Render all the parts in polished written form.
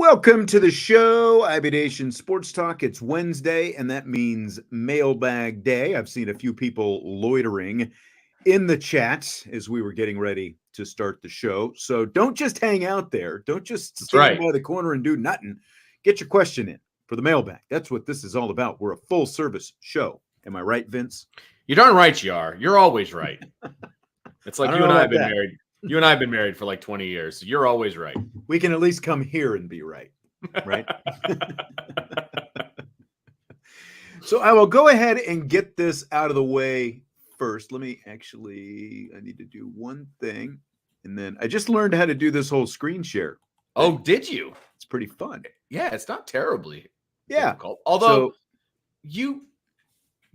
Welcome to the show, IB Nation Sports Talk. It's Wednesday, and that means Mailbag Day. I've seen a few people loitering in the chat as we were getting ready to start the show. So don't just hang out there. Don't just stand by the corner and do nothing. Get your question in for the mailbag. That's what this is all about. We're a full-service show. Am I right, Vince? You're darn right you are. You're always right. It's like you and I have been married. You and I have been married for like 20 years. So you're always right. We can at least come here and be right. Right? So I will go ahead and get this out of the way first. I need to do one thing. And then I just learned how to do this whole screen share. Oh, did you? It's pretty fun. Yeah, it's not terribly difficult. Although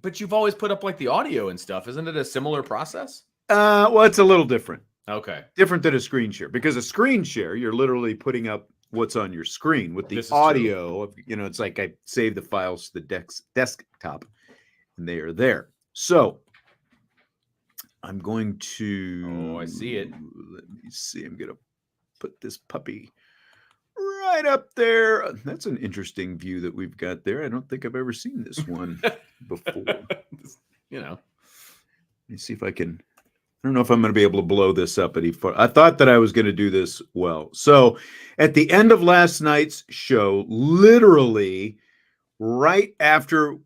but you've always put up like the audio and stuff. Isn't it a similar process? Well, it's a little different. Okay. Different than a screen share, because a screen share, you're literally putting up what's on your screen. With the audio, it's like I save the files to the desktop and they are there. So I'm going to, I see it. Let me see. I'm going to put this puppy right up there. That's an interesting view that we've got there. I don't think I've ever seen this one before. Let me see if I can. I don't know if I'm going to be able to blow this up any far. I thought that I was going to do this well. So at the end of last night's show, literally right after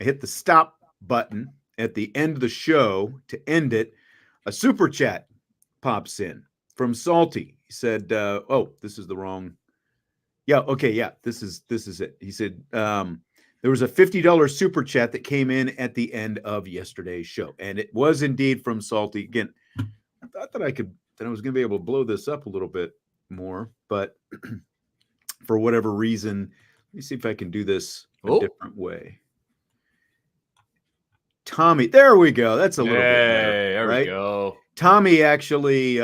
I hit the stop button at the end of the show to end it, a super chat pops in from Salty. He said, this is the wrong. Yeah. Okay. Yeah, this is it. He said, there was a $50 super chat that came in at the end of yesterday's show, and it was indeed from Salty. Again, I thought that I was going to be able to blow this up a little bit more, but for whatever reason, let me see if I can do this a different way. Tommy, there we go. That's a little bit better. There we go. Tommy actually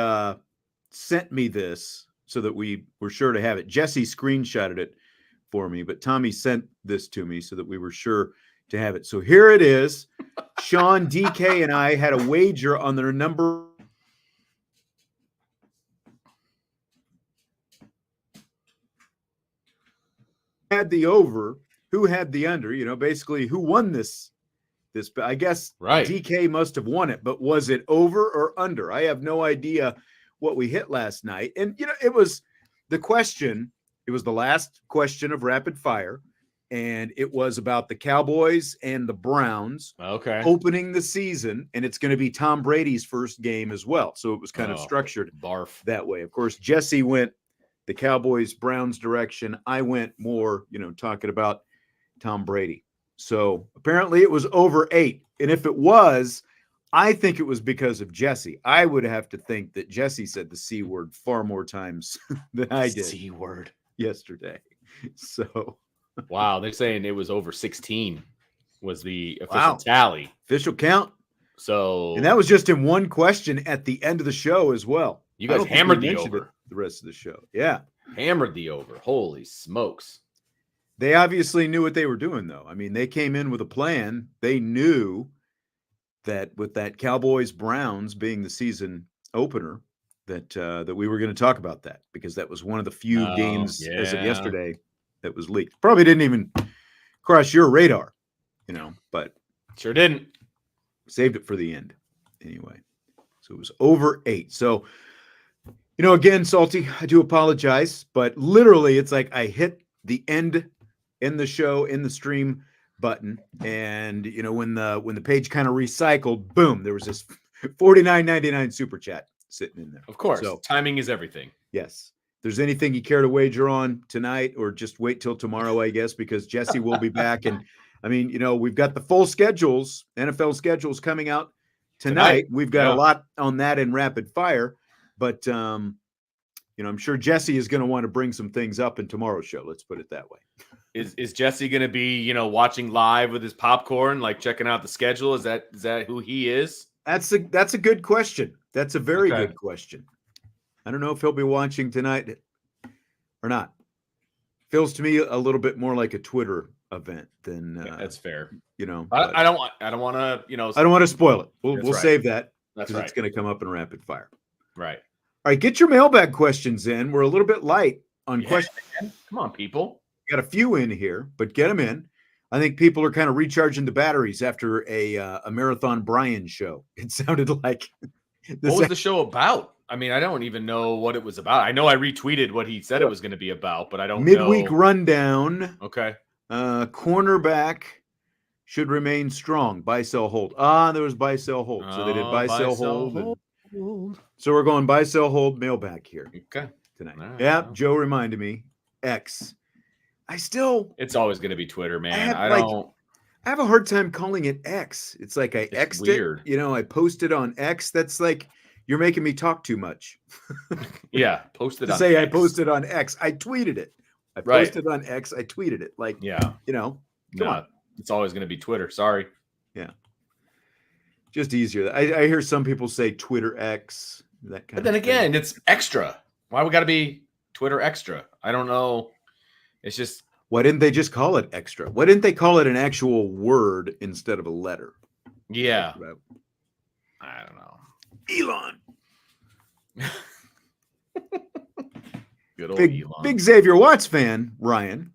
sent me this so that we were sure to have it. Jesse screenshotted it for me, but Tommy sent this to me so that we were sure to have it. So here it is. Sean, DK, and I had a wager on their number. Had the over, who had the under, basically who won this, I guess right. DK must have won it, but was it over or under? I have no idea what we hit last night. And, it was the question. It was the last question of rapid fire, and it was about the Cowboys and the Browns opening the season, and it's going to be Tom Brady's first game as well. So it was kind of structured that way. Of course, Jesse went the Cowboys-Browns direction. I went more, talking about Tom Brady. So apparently it was over 8, and if it was, I think it was because of Jesse. I would have to think that Jesse said the C word far more times than I did. C word. Yesterday. So wow, they're saying it was over 16 was the official tally. Official count. So and that was just in one question at the end of the show as well. You guys hammered the over the rest of the show. Yeah. Hammered the over. Holy smokes. They obviously knew what they were doing, though. I mean, they came in with a plan. They knew that with that Cowboys-Browns being the season opener, that we were going to talk about that, because that was one of the few games as of yesterday that was leaked. Probably didn't even cross your radar, but sure didn't. Saved it for the end anyway. So it was over 8. So, again, Salty, I do apologize, but literally it's like I hit the end in the show, in the stream button, and when the page kind of recycled, boom, there was this $49.99 super chat sitting in there. Of course. So, timing is everything. Yes. If there's anything you care to wager on tonight, or just wait till tomorrow, I guess, because Jesse will be back. And I mean, we've got the full schedules, NFL schedules coming out tonight. We've got a lot on that in rapid fire, but I'm sure Jesse is going to want to bring some things up in tomorrow's show. Let's put it that way. Is Jesse going to be, watching live with his popcorn, like checking out the schedule? Is that who he is? That's a good question. That's a very good question. I don't know if he'll be watching tonight or not. Feels to me a little bit more like a Twitter event than that's fair. I don't want to, I don't want to spoil it. We'll save that. That's right. It's going to come up in rapid fire. Right. All right, get your mailbag questions in. We're a little bit light on question. Man. Come on, people. Got a few in here, but get them in. I think people are kind of recharging the batteries after a Marathon Brian show. It sounded like. What was the show about? I mean, I don't even know what it was about. I know I retweeted what he said it was going to be about, but I don't know. Midweek rundown. Okay. Cornerback should remain strong. Buy, sell, hold. There was buy, sell, hold. So they did buy, sell, hold. So we're going buy, sell, hold, mailbag here. Okay. Tonight. Right, yeah, well. Joe reminded me. X. It's always going to be Twitter, man. I have a hard time calling it X. It's like I X'd it. I posted on X. That's like you're making me talk too much. Yeah, posted on say X. I posted on X. I tweeted it. I posted on X. I tweeted it. Like, come on. It's always going to be Twitter. Sorry. Yeah. Just easier. I hear some people say Twitter X. That kind. But then again, it's extra. Why we got to be Twitter extra? I don't know. It's just. Why didn't they just call it extra? Why didn't they call it an actual word instead of a letter? Yeah. I don't know. Elon. Good old Elon. Big Xavier Watts fan, Ryan.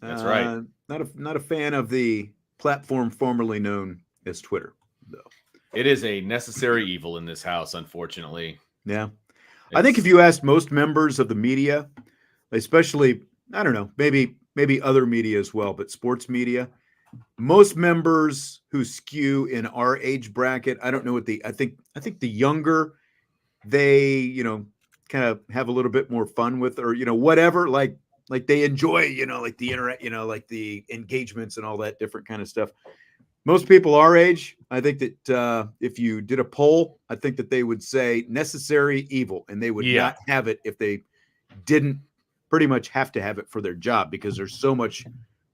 That's right. Not a fan of the platform formerly known as Twitter, though. It is a necessary evil in this house, unfortunately. Yeah. I think if you asked most members of the media, especially, I don't know, maybe other media as well, but sports media, most members who skew in our age bracket, I don't know what I think the younger they, kind of have a little bit more fun with, or, whatever, like they enjoy, like the internet, like the engagements and all that different kind of stuff. Most people our age, I think that if you did a poll, I think that they would say necessary evil, and they would not have it if they didn't pretty much have to have it for their job, because there's so much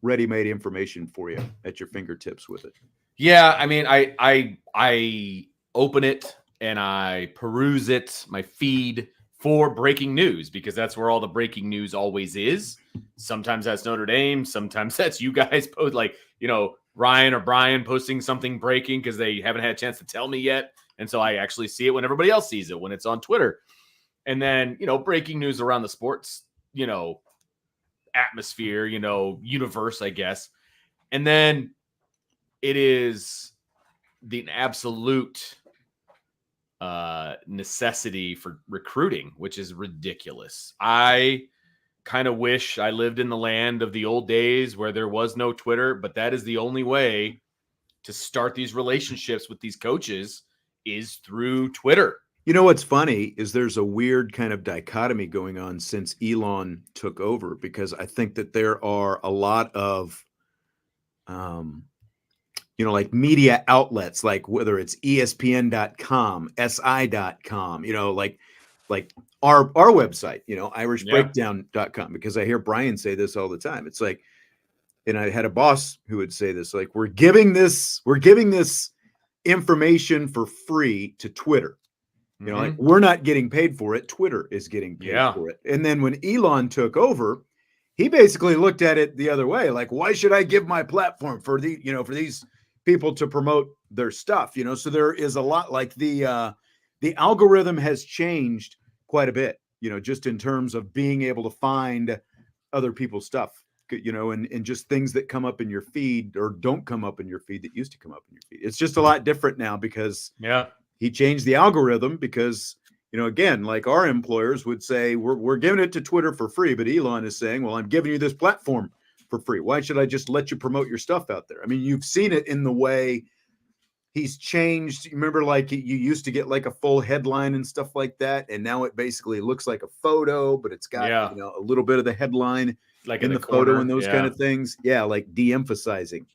ready-made information for you at your fingertips with it. Yeah, I mean, I open it and I peruse it, my feed, for breaking news, because that's where all the breaking news always is. Sometimes that's Notre Dame, sometimes that's you guys post, like, Ryan or Brian posting something breaking because they haven't had a chance to tell me yet. And so I actually see it when everybody else sees it, when it's on Twitter. And then, breaking news around the sports, atmosphere, universe, I guess. And then it is the absolute necessity for recruiting, which is ridiculous. I kind of wish I lived in the land of the old days where there was no Twitter, but that is the only way to start these relationships with these coaches is through Twitter. What's funny is there's a weird kind of dichotomy going on since Elon took over, because I think that there are a lot of, like media outlets, like whether it's ESPN.com, SI.com, like our website, irishbreakdown.com, because I hear Brian say this all the time. It's like, and I had a boss who would say this, like, we're giving this information for free to Twitter. Like, we're not getting paid for it. Twitter is getting paid for it. And then when Elon took over, he basically looked at it the other way. Like, why should I give my platform for for these people to promote their stuff? So there is a lot, like the algorithm has changed quite a bit, just in terms of being able to find other people's stuff, and just things that come up in your feed or don't come up in your feed that used to come up in your feed. It's just a lot different now because he changed the algorithm, because, again, like our employers would say, we're giving it to Twitter for free, but Elon is saying, well, I'm giving you this platform for free. Why should I just let you promote your stuff out there? I mean, you've seen it in the way he's changed. You remember, like, you used to get like a full headline and stuff like that, and now it basically looks like a photo, but it's got a little bit of the headline like in the corner, photo and those kind of things. Yeah, like de-emphasizing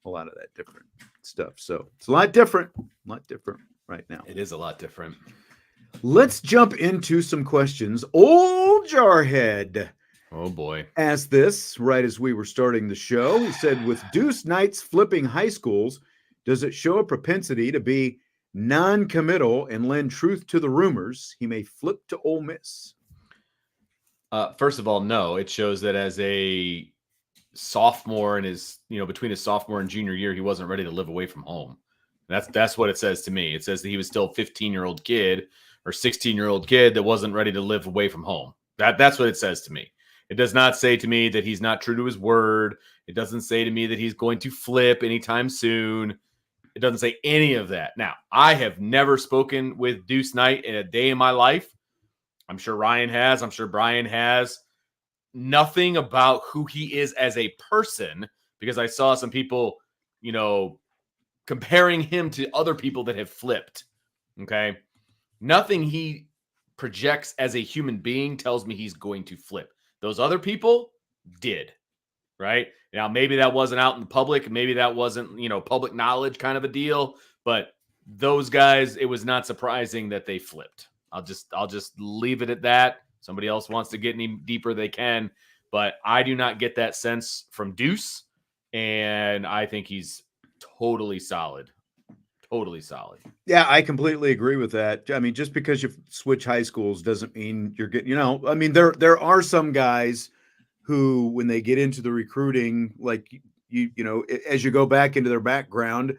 a lot of that different stuff. So it's a lot different right now. It is a lot different. Let's jump into some questions. Old Jarhead, oh boy, asked this right as we were starting the show. He said, with Deuce Knight's flipping high schools, does it show a propensity to be non-committal and lend truth to the rumors he may flip to Ole Miss? First of all, no. It shows that as a sophomore and between his sophomore and junior year, he wasn't ready to live away from home. That's what it says to me. It says that he was still a 15-year-old kid or 16-year-old kid that wasn't ready to live away from home. That's what it says to me. It does not say to me that he's not true to his word. It doesn't say to me that he's going to flip anytime soon. It doesn't say any of that. Now, I have never spoken with Deuce Knight in a day in my life. I'm sure Ryan has. I'm sure Brian has. Nothing about who he is as a person, because I saw some people, comparing him to other people that have flipped. Okay. Nothing he projects as a human being tells me he's going to flip. Those other people did, right? Now, maybe that wasn't out in the public. Maybe that wasn't, public knowledge kind of a deal. But those guys, it was not surprising that they flipped. I'll just leave it at that. Somebody else wants to get any deeper, they can. But I do not get that sense from Deuce. And I think he's totally solid. Totally solid. Yeah, I completely agree with that. I mean, just because you switch high schools doesn't mean you're getting, there are some guys who, when they get into the recruiting, like as you go back into their background,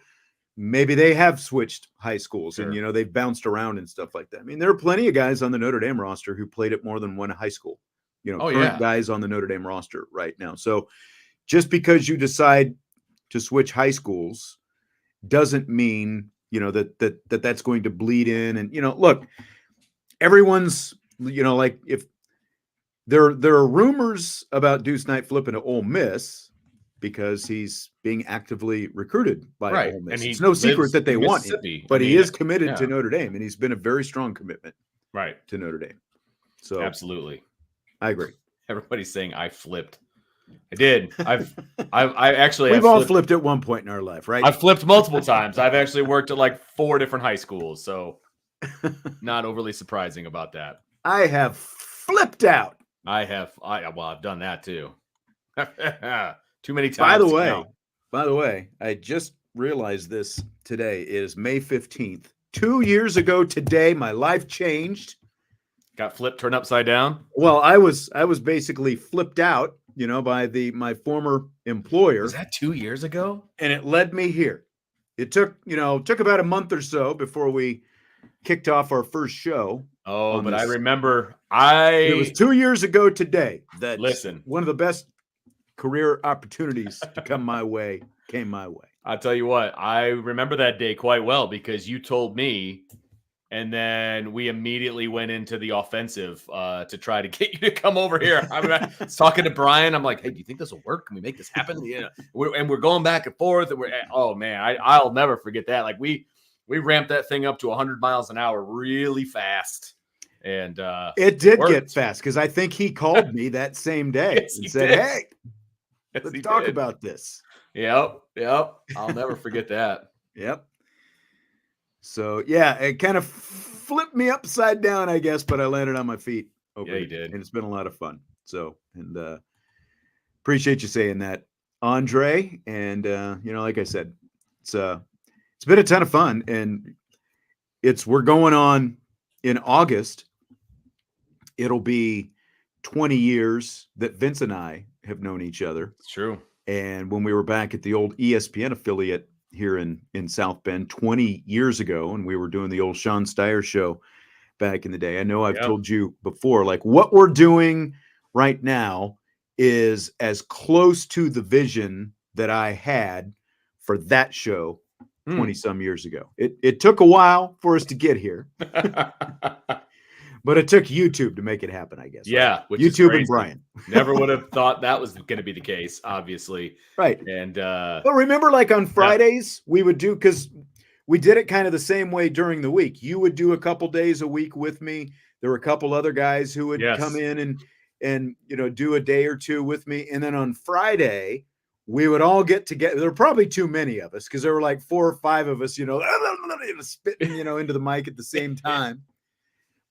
maybe they have switched high schools. Sure. And, they've bounced around and stuff like that. I mean, there are plenty of guys on the Notre Dame roster who played at more than one high school, current guys on the Notre Dame roster right now. So just because you decide to switch high schools doesn't mean, that's going to bleed in. And, look, everyone's, like if there are rumors about Deuce Knight flipping to Ole Miss because he's being actively recruited by Ole Miss. It's no secret that they want him, but he is committed to Notre Dame, and he's been a very strong commitment to Notre Dame. So absolutely. I agree. Everybody's saying I flipped. I did. I actually we've all flipped at one point in our life, right? I've flipped multiple times. I've actually worked at like 4 different high schools, so not overly surprising about that. I have flipped out. I've done that too. Too many times. By the way, I just realized this today. It is May 15th. 2 years ago today, my life changed. Got flipped, turned upside down. Well, I was basically flipped out, by my former employer. Was that 2 years ago? And it led me here. It took about a month or so before we kicked off our first show. Oh, but I remember it was 2 years ago today that listen, one of the best career opportunities to came my way. I'll tell you what, I remember that day quite well because you told me, and then we immediately went into the offensive to try to get you to come over here. I was talking to Brian. I'm like, hey, do you think this will work? Can we make this happen? We're going back and forth. And oh man, I'll never forget that. Like we ramped that thing up to 100 miles an hour really fast. And it did get fast because I think he called me that same day and said, did. hey, let's talk about this. Yep. I'll never forget that. Yep. So, yeah, it kind of flipped me upside down, I guess, but I landed on my feet. Yeah, you did. And it's been a lot of fun. So, and appreciate you saying that, Andre. And, like I said, it's been a ton of fun. And we're going on in August. It'll be 20 years that Vince and I have known each other. It's true. And when we were back at the old ESPN affiliate here in South Bend 20 years ago, and we were doing the old Sean Steyer show back in the day. I know I've told you before, like what we're doing right now is as close to the vision that I had for that show 20 some years ago. It took a while for us to get here, but it took YouTube to make it happen, I guess. Yeah. Right? YouTube and Brian. Never would have thought that was going to be the case, obviously. Right. And, but remember, like on Fridays, we would do, because we did it kind of the same way during the week. You would do a couple days a week with me. There were a couple other guys who would come in and do a day or two with me. And then on Friday, we would all get together. There were probably too many of us because there were like 4 or 5 of us, spitting, into the mic at the same time.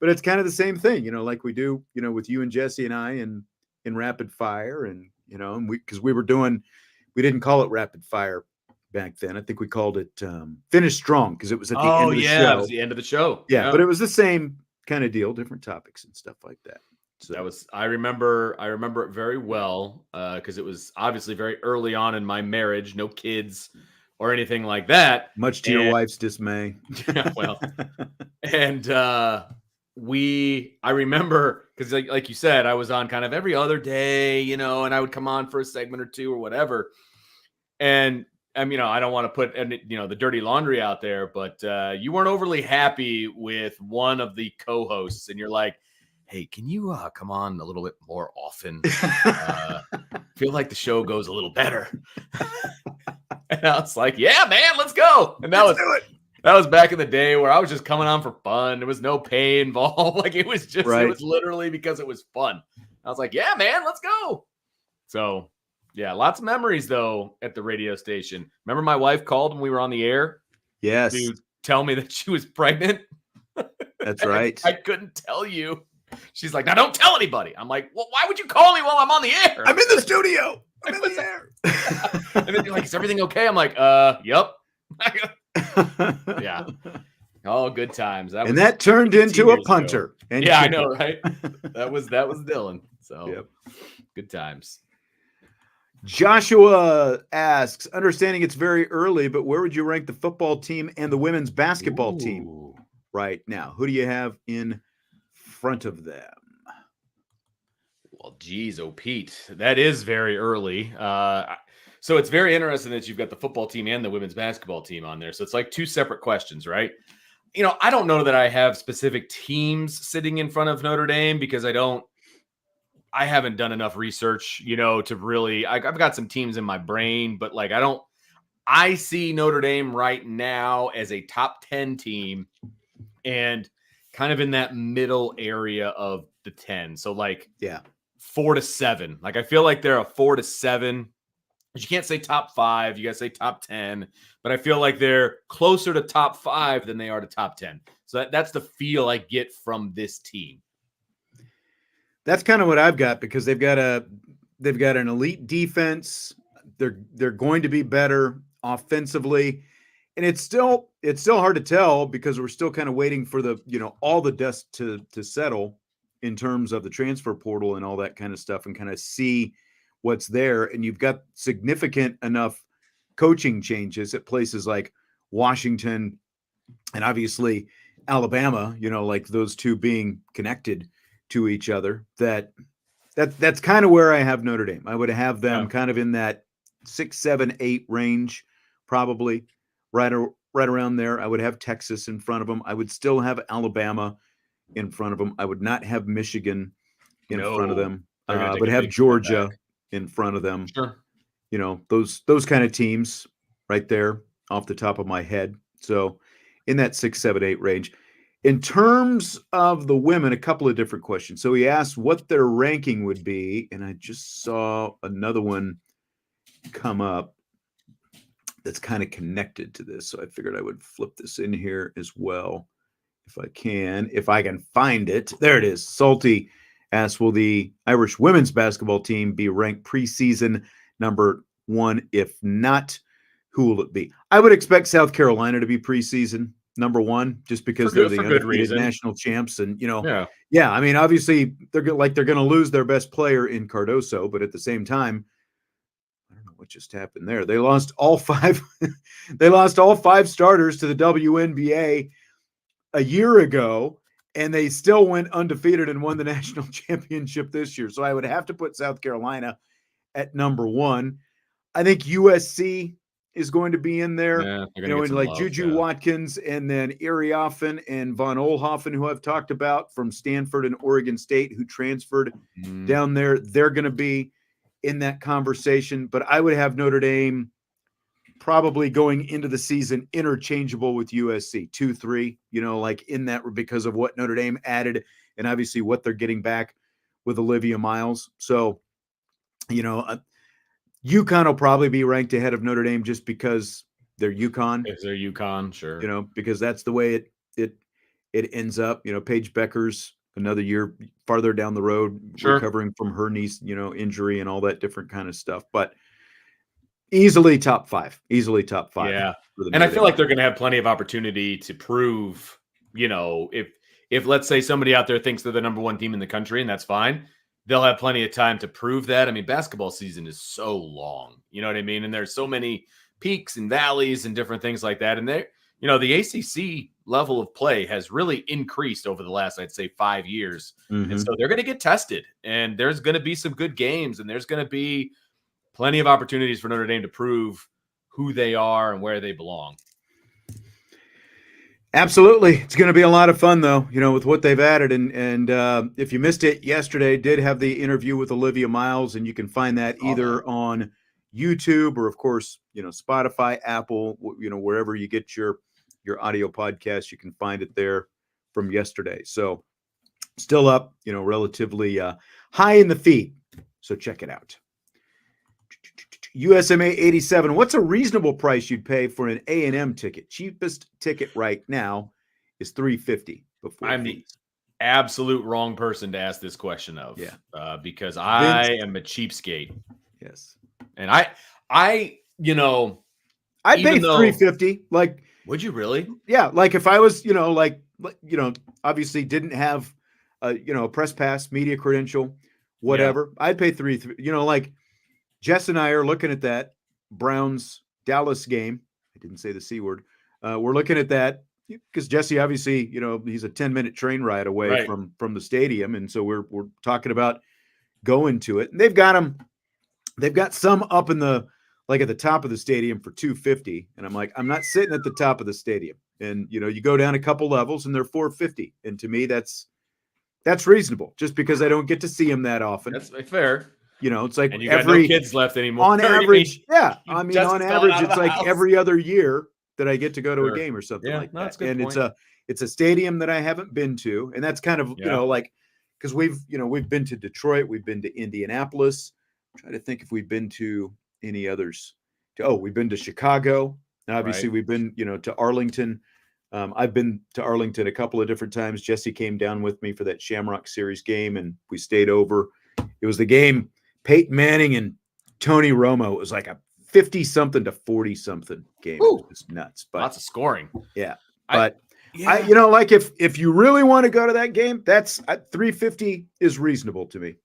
But it's kind of the same thing, like we do, with you and Jesse and I in Rapid Fire. And, and because we didn't call it Rapid Fire back then. I think we called it Finish Strong because it was at the end of the show. It was the end of the show. Yeah, but it was the same kind of deal, different topics and stuff like that. So I remember it very well because it was obviously very early on in my marriage, no kids or anything like that. Much to your wife's dismay. Well, and I remember because like you said, I was on kind of every other day, and I would come on for a segment or two or whatever. And I don't want to put the dirty laundry out there, but you weren't overly happy with one of the co-hosts, and you're like, hey, can you come on a little bit more often? Feel like the show goes a little better. And I was like, yeah, man, let's go. And Let's do it. That was back in the day where I was just coming on for fun. There was no pay involved. Like it was literally because it was fun. I was like, yeah, man, let's go. So yeah, lots of memories though at the radio station. Remember my wife called when we were on the air? Yes. To tell me that she was pregnant. That's right. I couldn't tell you. She's like, now don't tell anybody. I'm like, well, why would you call me while I'm on the air? I'm in the studio. I'm in the air. And then you're like, is everything okay? I'm like, yep. Yeah. Oh, good times. That turned into a punter. And yeah, I know, right? That was Dylan. So yep. Good times. Joshua asks, understanding it's very early, but where would you rank the football team and the women's basketball team right now? Who do you have in front of them? Well, geez, Pete, that is very early. So it's very interesting that you've got the football team and the women's basketball team on there. So it's like two separate questions, right? I don't know that I have specific teams sitting in front of Notre Dame because I haven't done enough research, to really, I've got some teams in my brain, but like, I see Notre Dame right now as a top 10 team and kind of in that middle area of the 10. So like, 4 to 7. Like, I feel like they're a 4 to 7. You can't say top 5. You got to say top 10. But I feel like they're closer to top 5 than they are to top 10. So that's the feel I get from this team. That's kind of what I've got because they've got an elite defense. They're going to be better offensively. And it's still hard to tell because we're still kind of waiting for all the dust to settle in terms of the transfer portal and all that kind of stuff and kind of see what's there. And you've got significant enough coaching changes at places like Washington and obviously Alabama, like those two being connected to each other, that's kind of where I have Notre Dame. I would have them kind of in that 6, 7, 8 range, probably right around there. I would have Texas in front of them. I would still have Alabama in front of them. I would not have Michigan in front of them. I would have Georgia in front of them. Sure. Those kind of teams right there off the top of my head. So in that 6, 7, 8 range. In terms of the women, a couple of different questions. So he asked what their ranking would be, and I just saw another one come up that's kind of connected to this. So I figured I would flip this in here as well if I can find it. There it is. Salty asks, will the Irish women's basketball team be ranked preseason number 1? If not, who will it be? I would expect South Carolina to be preseason number 1, just because they're the undefeated national champs. And, I mean, obviously they're going to lose their best player in Cardoso, but at the same time, I don't know what just happened there. They lost all 5. They lost all 5 starters to the WNBA a year ago, and they still went undefeated and won the national championship this year. So I would have to put South Carolina at number 1. I think USC is going to be in there, and like Juju Watkins and then Erioffen and Von Oelhoffen, who I've talked about from Stanford and Oregon State, who transferred down there. They're going to be in that conversation, but I would have Notre Dame probably going into the season interchangeable with USC 2-3, like in that, because of what Notre Dame added and obviously what they're getting back with Olivia Miles. So, UConn will probably be ranked ahead of Notre Dame just because they're UConn. If they're UConn, sure. Because that's the way it ends up. Paige Becker's another year farther down the road, recovering from her knee, injury and all that different kind of stuff. But easily top 5. Yeah. And I feel like they're going to have plenty of opportunity to prove, if let's say somebody out there thinks they're the number 1 team in the country, and that's fine. They'll have plenty of time to prove that. I mean, basketball season is so long, you know what I mean? And there's so many peaks and valleys and different things like that. And the ACC level of play has really increased over the last, I'd say, 5 years. Mm-hmm. And so they're going to get tested, and there's going to be some good games, and there's going to be plenty of opportunities for Notre Dame to prove who they are and where they belong. Absolutely. It's going to be a lot of fun, though, with what they've added. And if you missed it yesterday, did have the interview with Olivia Miles, and you can find that either on YouTube or, of course, Spotify, Apple, wherever you get your audio podcast, you can find it there from yesterday. So still up, relatively high in the feed. So check it out. USMA 87. What's a reasonable price you'd pay for an A&M ticket? Cheapest ticket right now is $350. I'm the absolute wrong person to ask this question of. Yeah. Because I am a cheapskate. Yes. And I pay $350. Like, would you really? Yeah. Like if I was, obviously didn't have a press pass, media credential, whatever, I'd pay $350. Like Jess and I are looking at that Browns Dallas game. I didn't say the C word. We're looking at that because Jesse, obviously, he's a 10-minute train ride away from the stadium. And so we're talking about going to it. And they've got some up in at the top of the stadium for $250. And I'm like, I'm not sitting at the top of the stadium. And, you go down a couple levels and they're $450. And to me, that's reasonable just because I don't get to see them that often. That's fair. It's like and you got no kids left anymore. On average, yeah. I mean, on average, it's like every other year that I get to go to a game or something like that. And it's a stadium that I haven't been to, and that's kind of because we've been to Detroit, we've been to Indianapolis. I'm trying to think if we've been to any others. We've been to Chicago. And obviously, we've been to Arlington. I've been to Arlington a couple of different times. Jesse came down with me for that Shamrock Series game, and we stayed over. It was the game. Peyton Manning and Tony Romo. It was like a 50-something to 40-something game. Ooh, it was nuts. But lots of scoring. Yeah. But like if you really want to go to that game, that's $350 is reasonable to me.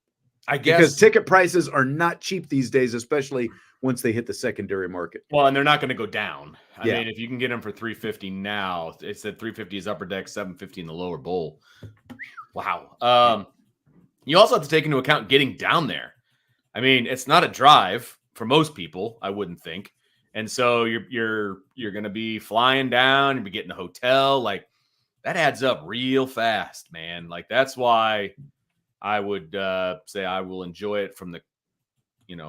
I guess because ticket prices are not cheap these days, especially once they hit the secondary market. Well, and they're not going to go down. I mean, if you can get them for $350 now, it said $350 is upper deck, $750 in the lower bowl. Wow. You also have to take into account getting down there. I mean, it's not a drive for most people, I wouldn't think. And so you're going to be flying down, you'll be getting a hotel. Like that adds up real fast, man. Like that's why I would say I will enjoy it from the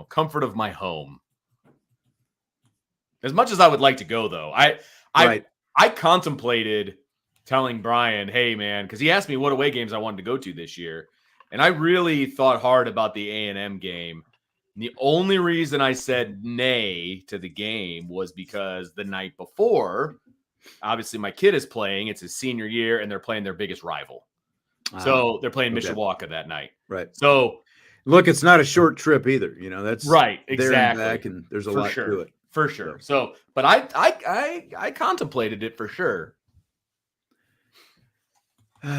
comfort of my home. As much as I would like to go, though, I contemplated telling Brian, hey, man, because he asked me what away games I wanted to go to this year. And I really thought hard about the A&M game. And the only reason I said nay to the game was because the night before, obviously my kid is playing. It's his senior year, and they're playing their biggest rival. So they're playing Mishawaka that night. Right. So look, it's not a short trip either. That's right. There Exactly. and back, and there's a lot to it. For sure. So, but I contemplated it for sure.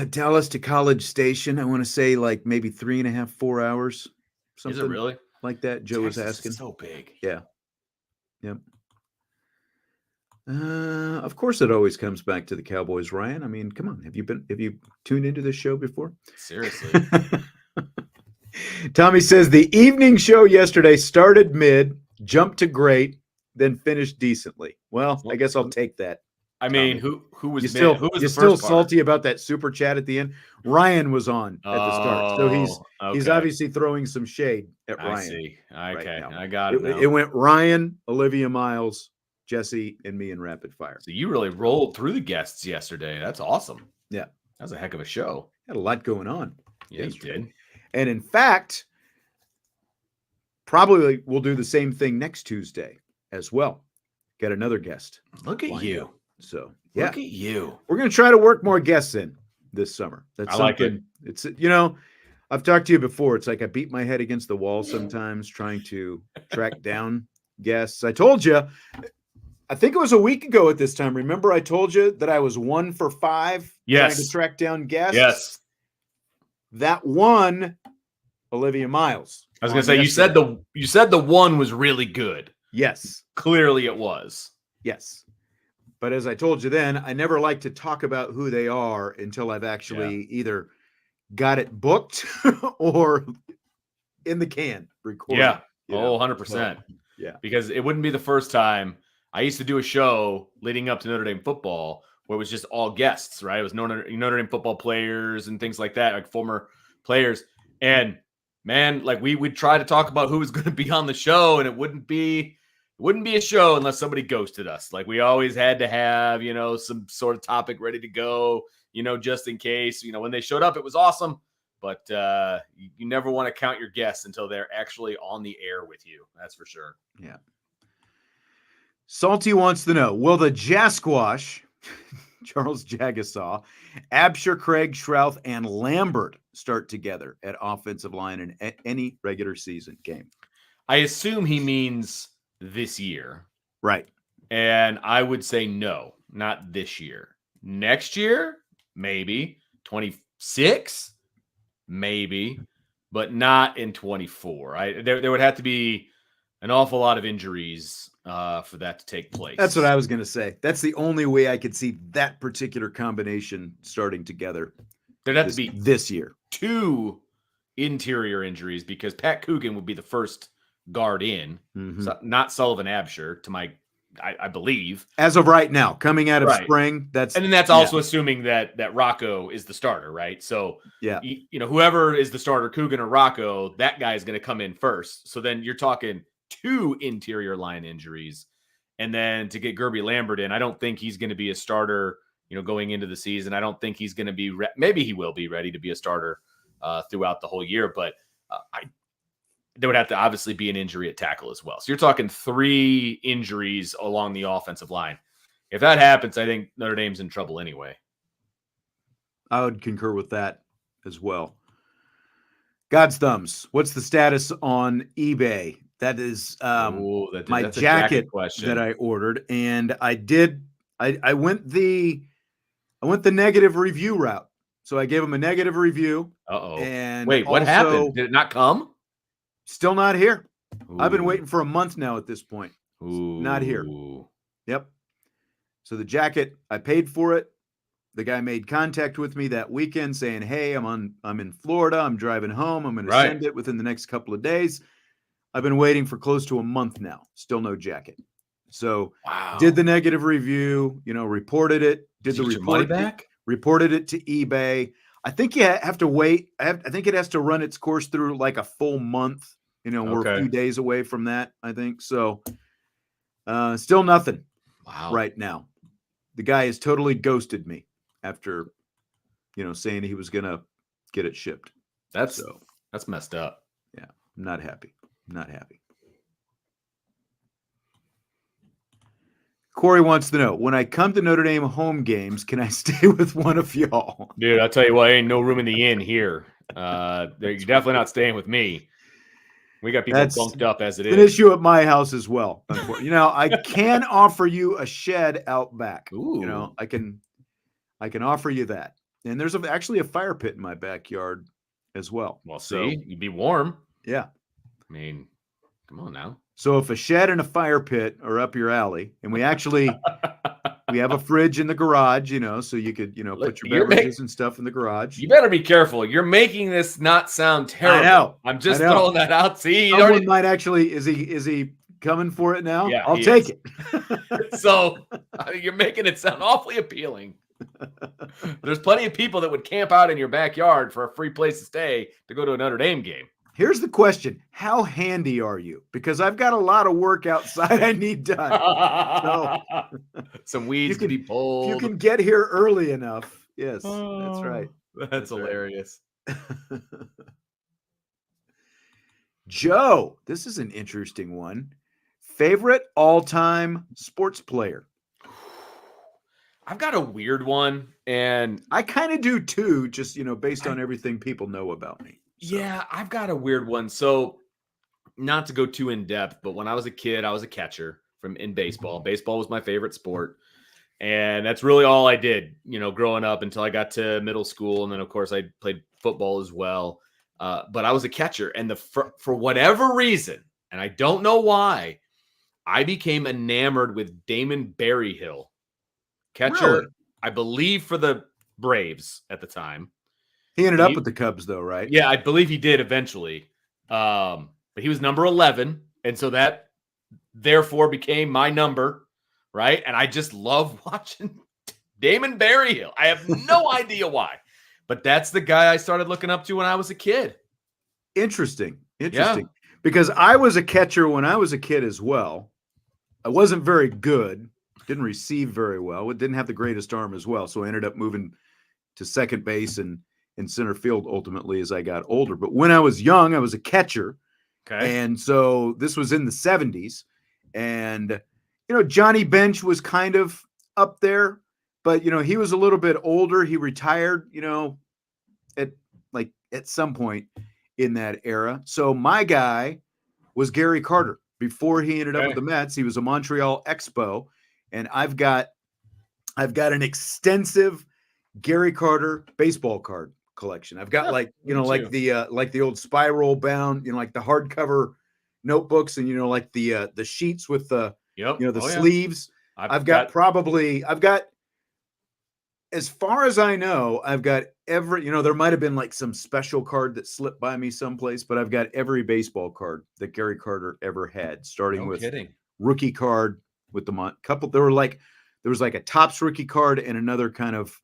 Dallas to College Station. I want to say like maybe 3.5, 4 hours. Something Is it really like that? Joe was asking. So big. Yeah. Yep. Of course, it always comes back to the Cowboys, Ryan. I mean, come on. Have you tuned into this show before? Seriously. Tommy says the evening show yesterday started mid, jumped to great, then finished decently. Well, I guess I'll take that. I mean, who was you mid? still who was you're the still first salty about that super chat at the end? Ryan was on at the start, so he's obviously throwing some shade at Ryan. I see. Okay, right I got it. It went Ryan, Olivia Miles, Jesse, and me in rapid fire. So you really rolled through the guests yesterday. That's awesome. Yeah, that was a heck of a show. Had a lot going on. Yeah, you did. And in fact, probably we'll do the same thing next Tuesday as well. Got another guest. Look at you. Up. So yeah, look at you. We're going to try to work more guests in this summer. I like it. It's I've talked to you before. It's like I beat my head against the wall sometimes trying to track down guests. I told you, I think it was a week ago at this time. Remember, I told you that I was 1 for 5 trying to track down guests. Yes. That one, Olivia Miles. I was going to say you said the one was really good. Yes. Clearly it was. Yes. But as I told you then, I never like to talk about who they are until I've actually either got it booked or in the can recorded. Yeah. You know? 100%. So, yeah. Because it wouldn't be the first time. I used to do a show leading up to Notre Dame football where it was just all guests, right? It was Notre Dame football players and things like that, like former players. And man, like we would try to talk about who was going to be on the show, and it wouldn't be a show unless somebody ghosted us. Like we always had to have, some sort of topic ready to go, just in case. When they showed up, it was awesome. But you never want to count your guests until they're actually on the air with you. That's for sure. Yeah. Salty wants to know, will the Jasquash, Charles Jagasaw, Absher, Craig, Schrouth, and Lambert start together at offensive line in any regular season game? I assume he means this year. Right. And I would say no, not this year. Next year, maybe. 26, maybe. But not in 24. There would have to be an awful lot of injuries for that to take place. That's what I was going to say. That's the only way I could see that particular combination starting together. There'd have to be this year 2 interior injuries because Pat Coogan would be the first guard in, so not Sullivan Absher, I believe. As of right now, coming out of spring, and then that's also assuming that Rocco is the starter, right? So whoever is the starter, Coogan or Rocco, that guy is going to come in first. So then you're talking 2 interior line injuries, and then to get Gerby Lambert in, I don't think he's going to be a starter, going into the season. I don't think he's going to be. Maybe he will be ready to be a starter throughout the whole year, but there would have to obviously be an injury at tackle as well. So you're talking 3 injuries along the offensive line. If that happens, I think Notre Dame's in trouble anyway. I would concur with that as well. God's thumbs. What's the status on eBay? That is my jacket that I ordered, and I went the negative review route. So I gave him a negative review. And wait, what happened? Did it not come? Still not here. Ooh. I've been waiting for a month now at this point. Not here. Yep. So the jacket, I paid for it. The guy made contact with me that weekend saying, "Hey, I'm in Florida. I'm driving home. I'm going to send it within the next couple of days." I've been waiting for close to a month now. Still no jacket. So did the negative review, reported it. Did the report money back? Reported it to eBay. I think you have to wait. I think it has to run its course through like a full month. We're a few days away from that, I think. So still nothing right now. The guy has totally ghosted me after, saying he was going to get it shipped. That's messed up. Yeah. I'm not happy. Corey wants to know, when I come to Notre Dame home games, can I stay with one of y'all? Dude, I'll tell you what, ain't no room in the inn here. You're definitely not staying with me. We got people bunked up as it is. An issue at my house as well. I can offer you a shed out back. Ooh. I can offer you that. And there's actually a fire pit in my backyard as well. Well, see, you'd be warm. Yeah. I mean, come on now. So if a shed and a fire pit are up your alley, and we have a fridge in the garage, so you could, put your beverages and stuff in the garage. You better be careful. You're making this not sound terrible. I know. I'm just throwing that out. See, someone might actually, is he coming for it now? Yeah, I'll take it. So you're making it sound awfully appealing. There's plenty of people that would camp out in your backyard for a free place to stay to go to a Notre Dame game. Here's the question. How handy are you? Because I've got a lot of work outside I need done. So, some weeds can be pulled. You can get here early enough. Yes, that's right. That's hilarious. Right. Joe, this is an interesting one. Favorite all-time sports player? I've got a weird one, and I kind of do too, just, based on everything people know about me. So. Yeah, I've got a weird one. So not to go too in depth, but when I was a kid, I was a catcher in baseball. Baseball was my favorite sport. And that's really all I did, growing up until I got to middle school. And then of course I played football as well. But I was a catcher, and for whatever reason, and I don't know why, I became enamored with Damon Berryhill catcher, Really? I believe, for the Braves at the time. He ended And up with the Cubs, though, right? Yeah, I believe he did eventually. But he was number 11, and so that therefore became my number, right? And I just love watching Damon Berryhill. I have no idea why, but that's the guy I started looking up to when I was a kid. Interesting. Yeah. Because I was a catcher when I was a kid as well. I wasn't very good, didn't receive very well. It didn't have the greatest arm as well. So I ended up moving to second base and in center field ultimately as I got older. But when I was young, I was a catcher. Okay. And so this was in the 70s. And, Johnny Bench was kind of up there, but, he was a little bit older. He retired, at some point in that era. So my guy was Gary Carter. Before he ended up with the Mets, he was a Montreal Expo. And I've got an extensive Gary Carter baseball card collection. I've got like the old spiral bound, like the hardcover notebooks and like the sheets with the sleeves. I've got as far as I know, I've got every, there might have been like some special card that slipped by me someplace, but I've got every baseball card that Gary Carter ever had, starting with rookie card with the couple. There was like a Topps rookie card and another kind of,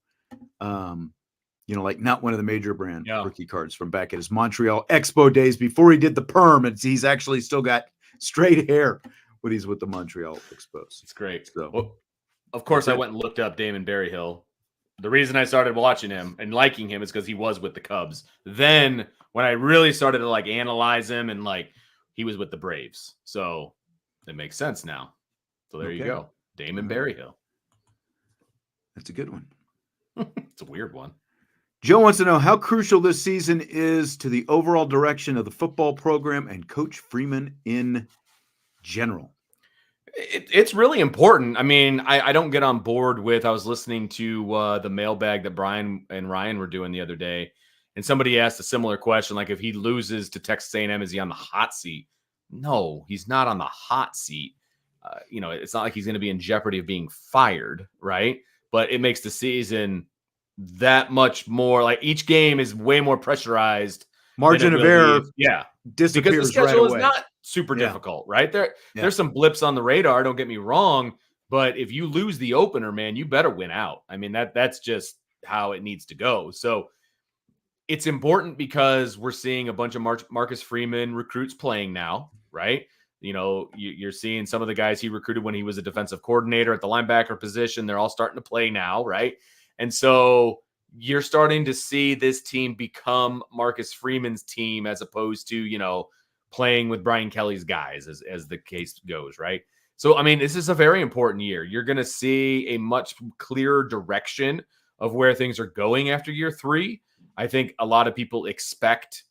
like not one of the major brand rookie cards from back at his Montreal Expo days before he did the perm. And he's actually still got straight hair when he's with the Montreal Expos. It's great. So, well, of course, I went and looked up Damon Berryhill. The reason I started watching him and liking him is because he was with the Cubs. Then when I really started to analyze him and he was with the Braves. So it makes sense now. So there you go. Damon Berryhill. That's a good one. It's a weird one. Joe wants to know how crucial this season is to the overall direction of the football program and Coach Freeman in general. It's really important. I mean, I don't get on board with, I was listening to the mailbag that Brian and Ryan were doing the other day, and somebody asked a similar question, like if he loses to Texas A&M, is he on the hot seat? No, he's not on the hot seat. It's not like he's going to be in jeopardy of being fired, right? But it makes the season that much more, each game is way more pressurized. Margin of error disappears because the schedule right away. Is not super difficult, right? There's some blips on the radar, don't get me wrong, but if you lose the opener, man, you better win out. I mean, that's just how it needs to go. So it's important because we're seeing a bunch of Marcus Freeman recruits playing now, right? You're seeing some of the guys he recruited when he was a defensive coordinator at the linebacker position. They're all starting to play now, right? And so you're starting to see this team become Marcus Freeman's team as opposed to, playing with Brian Kelly's guys as the case goes, right? So, I mean, this is a very important year. You're going to see a much clearer direction of where things are going after year 3. I think a lot of people expect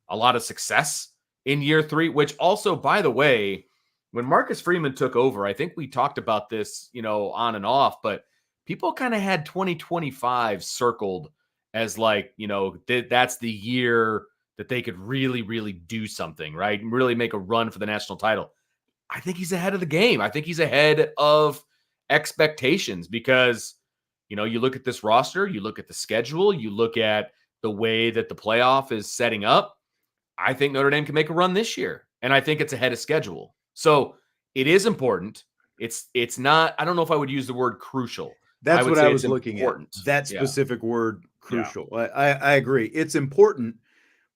a lot of success in year 3, which also, by the way, when Marcus Freeman took over, I think we talked about this, on and off, but people kind of had 2025 circled as that's the year that they could really, really do something, right? And really make a run for the national title. I think he's ahead of the game. I think he's ahead of expectations because, you look at this roster, you look at the schedule, you look at the way that the playoff is setting up. I think Notre Dame can make a run this year, and I think it's ahead of schedule. So it is important. It's not, I don't know if I would use the word crucial. That's what I was looking at. That specific word, crucial. Yeah. I agree. It's important,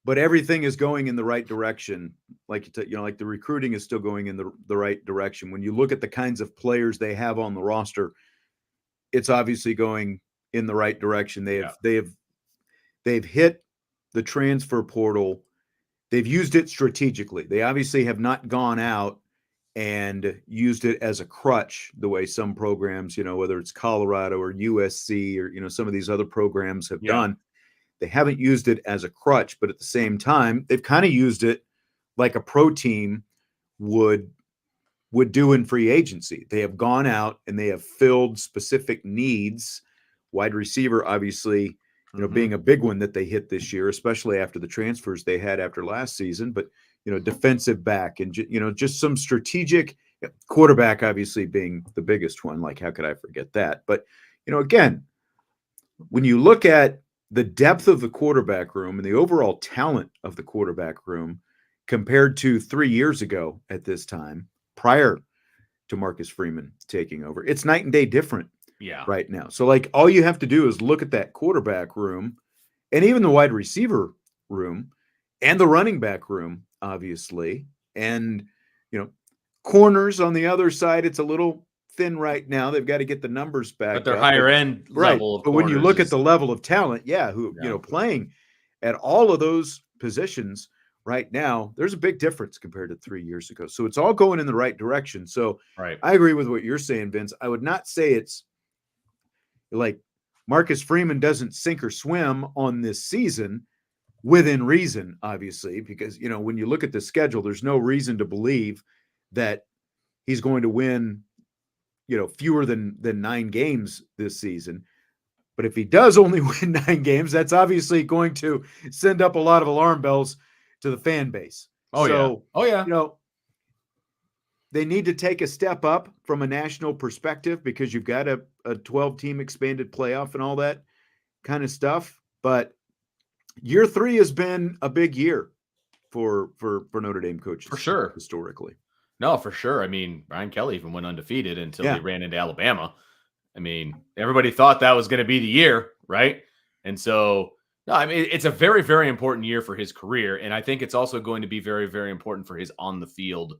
but everything is going in the right direction. Like the recruiting is still going in the right direction. When you look at the kinds of players they have on the roster, it's obviously going in the right direction. They've hit the transfer portal. They've used it strategically. They obviously have not gone out and used it as a crutch the way some programs, whether it's Colorado or USC or, some of these other programs have done. They haven't used it as a crutch, but at the same time, they've kind of used it like a pro team would do in free agency. They have gone out and they have filled specific needs. Wide receiver, obviously, being a big one that they hit this year, especially after the transfers they had after last season, but defensive back and, just some strategic quarterback, obviously being the biggest one. Like, how could I forget that? But, again, when you look at the depth of the quarterback room and the overall talent of the quarterback room compared to 3 years ago at this time, prior to Marcus Freeman taking over, it's night and day different right now. So, like, all you have to do is look at that quarterback room and even the wide receiver room and the running back room, obviously. And, corners on the other side, it's a little thin right now. They've got to get the numbers back. But their up. higher end Right. level of But when you corners look is- at the level of talent, playing at all of those positions right now, there's a big difference compared to 3 years ago. So it's all going in the right direction. So right. I agree with what you're saying, Vince. I would not say it's like Marcus Freeman doesn't sink or swim on this season within reason, obviously, because, when you look at the schedule, there's no reason to believe that he's going to win, fewer than 9 games this season. But if he does only win 9 games, that's obviously going to send up a lot of alarm bells to the fan base. Oh, yeah. They need to take a step up from a national perspective because you've got a 12-team expanded playoff and all that kind of stuff. But year 3 has been a big year for Notre Dame coaches. For sure. Historically. No, for sure. I mean, Brian Kelly even went undefeated until they ran into Alabama. I mean, everybody thought that was going to be the year, right? And so, no, I mean, it's a very, very important year for his career. And I think it's also going to be very, very important for his on-the-field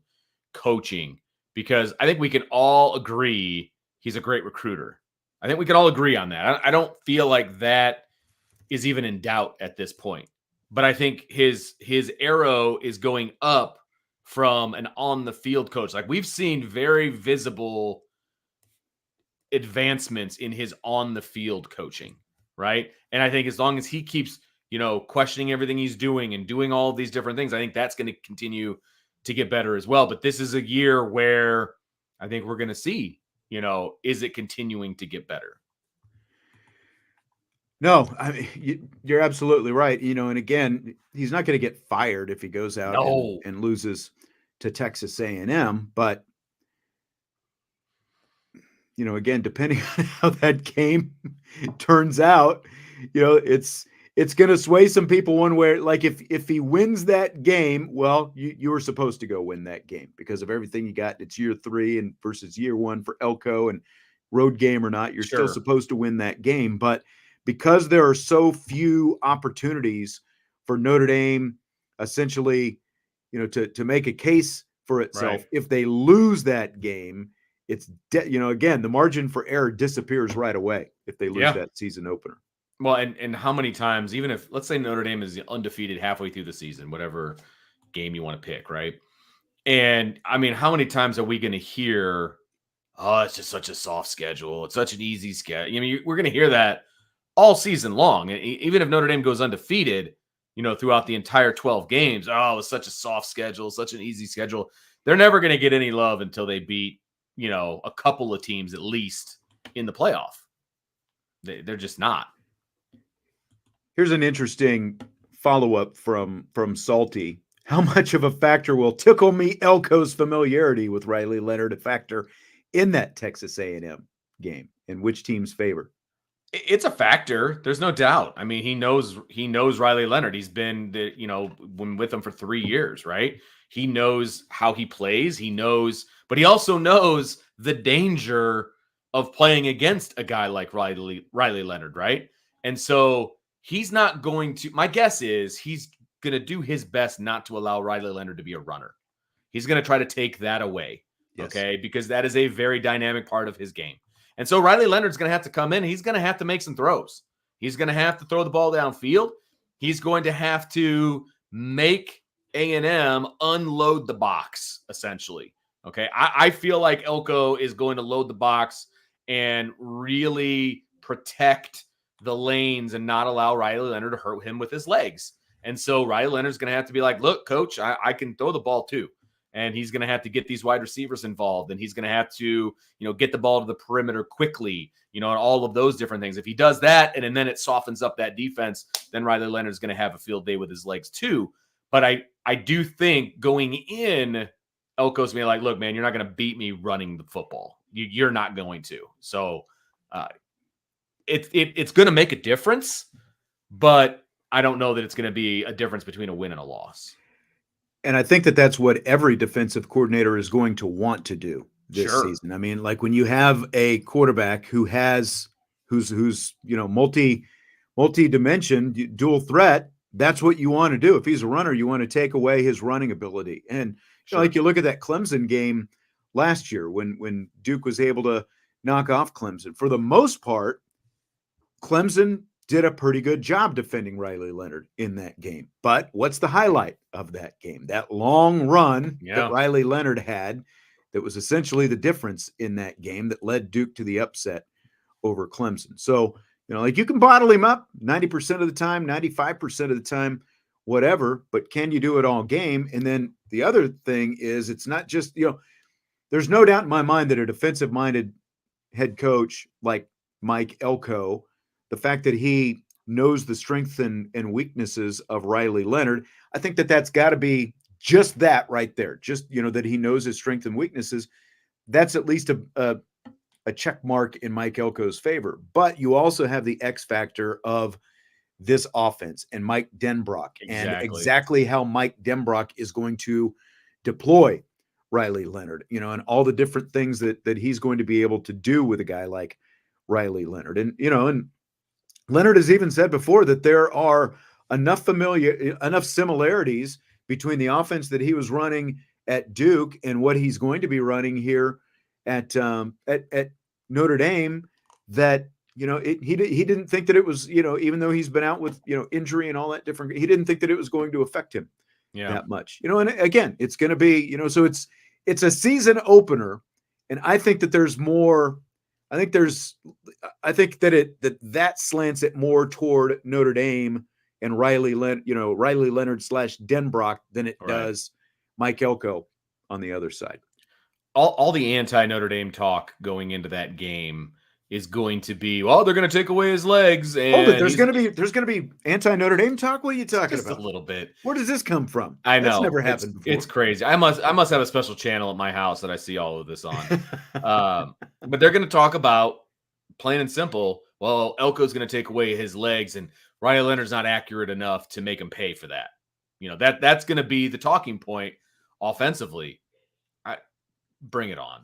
coaching, because I think we can all agree he's a great recruiter. I think we can all agree on that. I don't feel like that is even in doubt at this point. But I think his arrow is going up from an on-the-field coach. Like, we've seen very visible advancements in his on-the-field coaching, right? And I think as long as he keeps, questioning everything he's doing and doing all of these different things, I think that's going to continue to get better as well. But this is a year where I think we're going to see, is it continuing to get better? No, I mean, you're absolutely right. And again, he's not going to get fired if he goes out and loses to Texas A&M. But, again, depending on how that game turns out, it's going to sway some people one way. Like, if he wins that game, well, you were supposed to go win that game because of everything you got. It's year 3 and versus year 1 for Elko, and road game or not, you're still supposed to win that game. But because there are so few opportunities for Notre Dame, essentially, to make a case for itself, if they lose that game, it's again, the margin for error disappears right away if they lose that season opener. Well, and how many times, even if, let's say Notre Dame is undefeated halfway through the season, whatever game you want to pick, right? And I mean, how many times are we going to hear, oh, it's just such a soft schedule, it's such an easy schedule? I mean, we're going to hear that all season long. And even if Notre Dame goes undefeated, throughout the entire 12 games, oh, it's such a soft schedule, such an easy schedule. They're never going to get any love until they beat, a couple of teams at least in the playoff. They're just not. Here's an interesting follow-up from Salty. How much of a factor will Tickle Me Elko's familiarity with Riley Leonard a factor in that Texas A&M game, in which team's favor? It's a factor. There's no doubt. I mean, he knows Riley Leonard. He's been with him for 3 years, right? He knows how he plays. He knows, but he also knows the danger of playing against a guy like Riley Leonard, right? And so he's not going to, my guess is he's going to do his best not to allow Riley Leonard to be a runner. He's going to try to take that away, okay? Because that is a very dynamic part of his game. And so Riley Leonard's going to have to come in. He's going to have to make some throws. He's going to have to throw the ball downfield. He's going to have to make A&M unload the box, essentially. Okay, I feel like Elko is going to load the box and really protect the lanes and not allow Riley Leonard to hurt him with his legs. And so Riley Leonard's going to have to be like, look, coach, I can throw the ball too. And he's going to have to get these wide receivers involved. And he's going to have to, get the ball to the perimeter quickly, and all of those different things. If he does that, and then it softens up that defense, then Riley Leonard's going to have a field day with his legs too. But I do think going in, Elko's going to be like, look, man, you're not going to beat me running the football. You're not going to. So it's going to make a difference, but I don't know that it's going to be a difference between a win and a loss. And I think that that's what every defensive coordinator is going to want to do this season. I mean, like when you have a quarterback who's multi-dimension, dual threat, that's what you want to do. If he's a runner, you want to take away his running ability. And like you look at that Clemson game last year when Duke was able to knock off Clemson. For the most part, Clemson did a pretty good job defending Riley Leonard in that game. But what's the highlight of that game? That long run that Riley Leonard had that was essentially the difference in that game that led Duke to the upset over Clemson. So, like you can bottle him up 90% of the time, 95% of the time, whatever, but can you do it all game? And then the other thing is it's not just, there's no doubt in my mind that a defensive-minded head coach like Mike Elko, the fact that he knows the strengths and weaknesses of Riley Leonard, I think that that's got to be just that right there. Just, that he knows his strengths and weaknesses. That's at least a check mark in Mike Elko's favor. But you also have the X factor of this offense and Mike Denbrock and exactly how Mike Denbrock is going to deploy Riley Leonard, and all the different things that he's going to be able to do with a guy like Riley Leonard. And, and Leonard has even said before that there are enough similarities between the offense that he was running at Duke and what he's going to be running here at Notre Dame that, he didn't think that it was, even though he's been out with, injury and all that different, he didn't think that it was going to affect him that much, and again, it's going to be, so it's a season opener. And I think that there's more, I think that slants it more toward Notre Dame and Riley Leonard / Denbrock than it does Mike Elko on the other side. All the anti-Notre Dame talk going into that game is going to be, well, they're going to take away his legs. And there's going to be anti-Notre Dame talk. What are you talking about? A little bit. Where does this come from? I know. That's never happened before. It's crazy. I must have a special channel at my house that I see all of this on. But they're going to talk about, plain and simple, well, Elko's going to take away his legs and Riley Leonard's not accurate enough to make him pay for that. That's going to be the talking point offensively. Bring it on.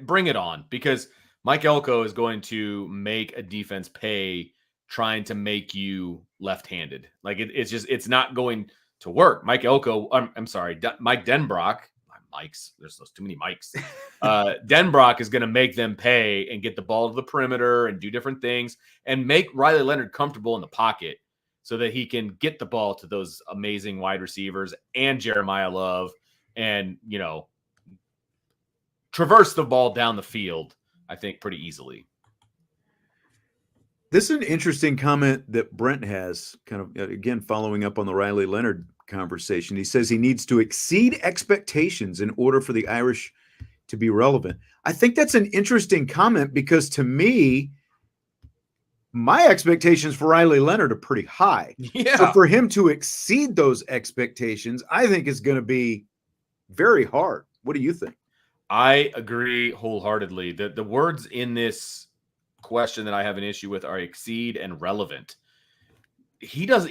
Bring it on, because Mike Elko is going to make a defense pay trying to make you left-handed. It's not going to work. Mike Elko, I'm sorry, Mike Denbrock, there's too many Mikes. Denbrock is going to make them pay and get the ball to the perimeter and do different things and make Riley Leonard comfortable in the pocket so that he can get the ball to those amazing wide receivers and Jeremiah Love and, traverse the ball down the field, I think, pretty easily. This is an interesting comment that Brent has, kind of, again, following up on the Riley Leonard conversation. He says he needs to exceed expectations in order for the Irish to be relevant. I think that's an interesting comment because, to me, my expectations for Riley Leonard are pretty high. Yeah. So for him to exceed those expectations, I think is going to be very hard. What do you think? I agree wholeheartedly. The words in this question that I have an issue with are exceed and relevant. He doesn't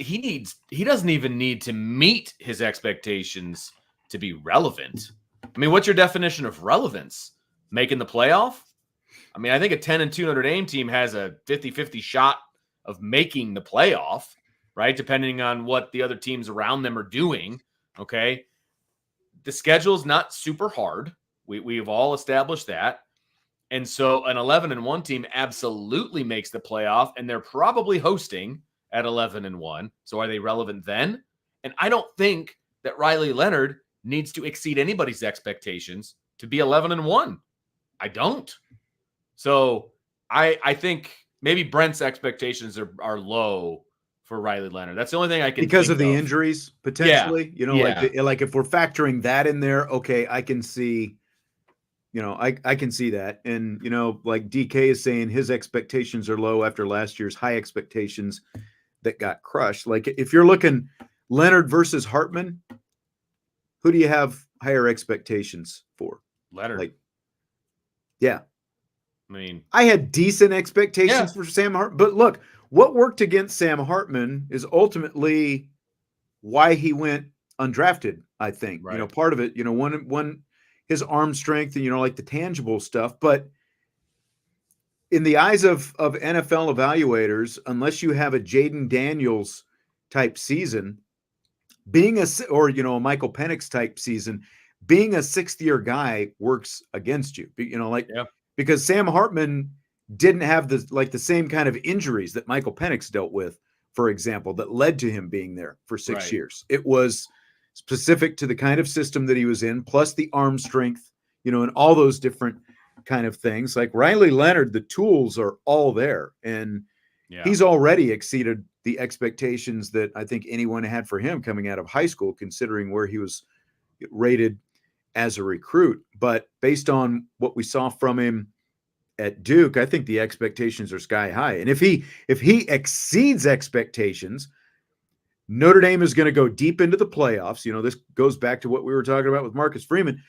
even need to meet his expectations to be relevant. I mean, what's your definition of relevance? Making the playoff? I mean, I think a 10-2 Notre Dame team has a 50-50 shot of making the playoff, right? Depending on what the other teams around them are doing. Okay. The schedule's not super hard. We've all established that. And so an 11-1 team absolutely makes the playoff, and they're probably hosting at 11-1. So are they relevant then? And I don't think that Riley Leonard needs to exceed anybody's expectations to be 11-1. I don't. So I think maybe Brent's expectations are low for Riley Leonard. That's the only thing I can because think of the injuries potentially. Like if we're factoring that in there, okay, I can see. I can see that. And, like DK is saying his expectations are low after last year's high expectations that got crushed. Like if you're looking Leonard versus Hartman, who do you have higher expectations for? Leonard. Yeah. I mean, I had decent expectations for Sam Hartman, but look, what worked against Sam Hartman is ultimately why he went undrafted. I think, right. part of it, one his arm strength and, like the tangible stuff, but in the eyes of NFL evaluators, unless you have a Jaden Daniels type season, being a Michael Penix type season, being a sixth-year guy works against you. Because Sam Hartman didn't have the same kind of injuries that Michael Penix dealt with, for example, that led to him being there for 6 years. It was specific to the kind of system that he was in, plus the arm strength, and all those different kind of things. Like Riley Leonard, the tools are all there, and he's already exceeded the expectations that I think anyone had for him coming out of high school, considering where he was rated as a recruit. But based on what we saw from him at Duke, I think the expectations are sky high. And if he exceeds expectations, Notre Dame is going to go deep into the playoffs. This goes back to what we were talking about with Marcus Freeman.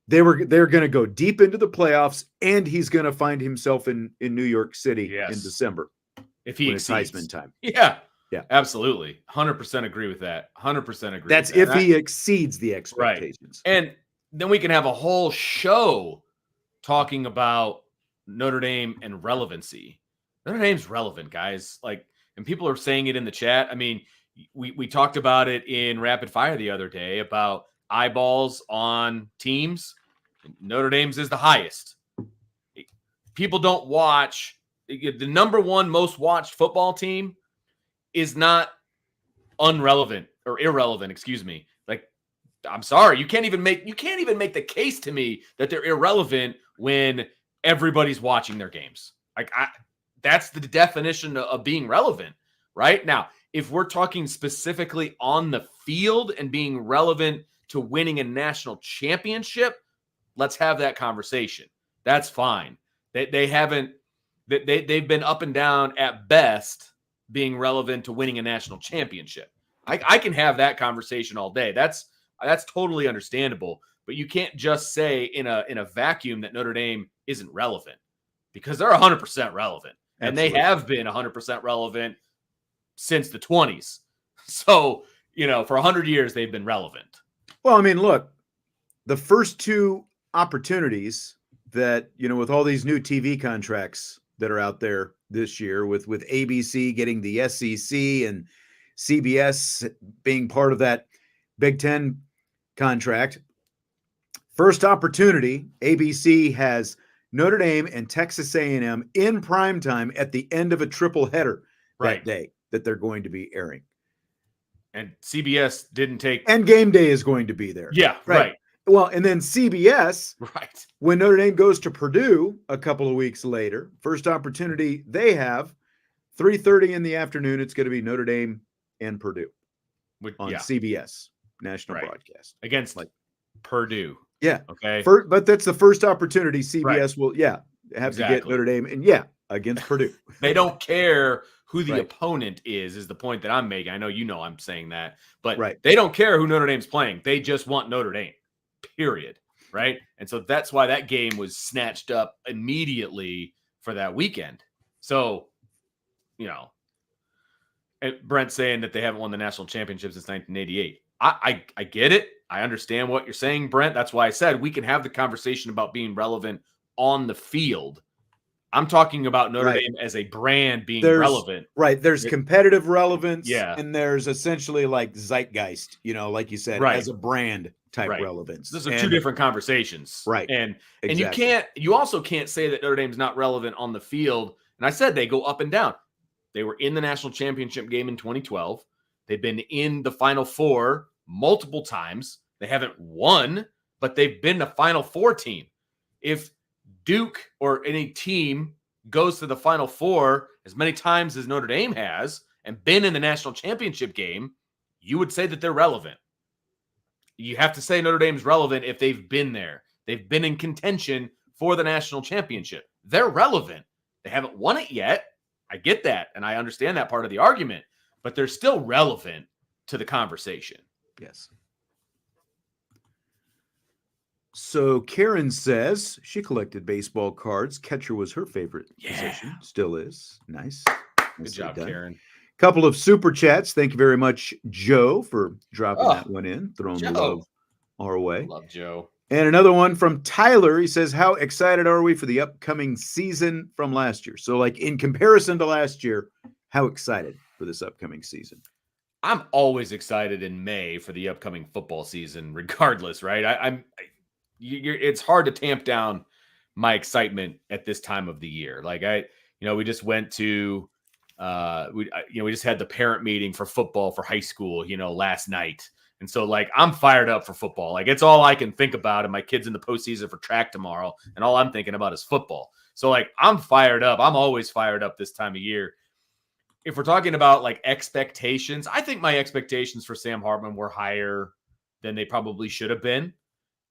They're going to go deep into the playoffs, and he's going to find himself in New York City in December. If he exceeds Heisman time. Yeah, absolutely. 100% agree with that. 100% agree. That's if he exceeds the expectations. Right. And then we can have a whole show talking about Notre Dame and relevancy. Notre Dame's relevant, guys. And people are saying it in the chat. I mean, we talked about it in Rapid Fire the other day about eyeballs on teams. Notre Dame's is the highest. People don't watch. The number one most watched football team is not irrelevant. Excuse me. I'm sorry. You can't even make the case to me that they're irrelevant when everybody's watching their games. That's the definition of being relevant, right? Now, if we're talking specifically on the field and being relevant to winning a national championship, let's have that conversation. That's fine. They've been up and down at best being relevant to winning a national championship. I can have that conversation all day. That's totally understandable. But you can't just say in a vacuum that Notre Dame isn't relevant, because they're 100% relevant. And Absolutely. They have been 100% relevant since the 20s. So, for 100 years, they've been relevant. Well, I mean, look, the first two opportunities that, with all these new TV contracts that are out there this year, with ABC getting the SEC and CBS being part of that Big Ten contract. First opportunity, ABC has Notre Dame and Texas A&M in primetime at the end of a triple header that day that they're going to be airing. And CBS didn't take... And game day is going to be there. Yeah, right. Well, and then CBS, when Notre Dame goes to Purdue a couple of weeks later, first opportunity they have, 3:30 in the afternoon, it's going to be Notre Dame and Purdue on CBS, national broadcast. Against Purdue. Yeah. Okay. But that's the first opportunity CBS will, have to get Notre Dame. And against Purdue. They don't care who the opponent is the point that I'm making. I know I'm saying that. But they don't care who Notre Dame's playing. They just want Notre Dame. Period. Right? And so that's why that game was snatched up immediately for that weekend. So, and Brent saying that they haven't won the national championship since 1988. I get it. I understand what you're saying, Brent. That's why I said we can have the conversation about being relevant on the field. I'm talking about Notre Dame as a brand being relevant. Right. There's competitive relevance. Yeah. And there's essentially zeitgeist, like you said, as a brand type relevance. Those are two different conversations. Right. And you also can't say that Notre Dame's not relevant on the field. And I said they go up and down. They were in the national championship game in 2012. They've been in the Final Four multiple times. They haven't won, but they've been the Final Four team. If Duke or any team goes to the Final Four as many times as Notre Dame has and been in the national championship game, you would say that they're relevant. You have to say Notre Dame's relevant if they've been there. They've been in contention for the national championship. They're relevant. They haven't won it yet. I get that, and I understand that part of the argument, but they're still relevant to the conversation. Yes. So Karen says she collected baseball cards. Catcher was her favorite position. Still is. Nice. Good job, done. Karen. Couple of super chats. Thank you very much, Joe, for dropping that one in, throwing the love our way. Love Joe. And another one from Tyler. He says, how excited are we for the upcoming season from last year? So, like, in comparison to last year, how excited for this upcoming season? I'm always excited in May for the upcoming football season, regardless, right? It's hard to tamp down my excitement at this time of the year. Like we just went to, we just had the parent meeting for football for high school, last night. And so, like, I'm fired up for football. Like, it's all I can think about. And my kid's in the postseason for track tomorrow. And all I'm thinking about is football. So, like, I'm fired up. I'm always fired up this time of year. If we're talking about, like, expectations, I think my expectations for Sam Hartman were higher than they probably should have been.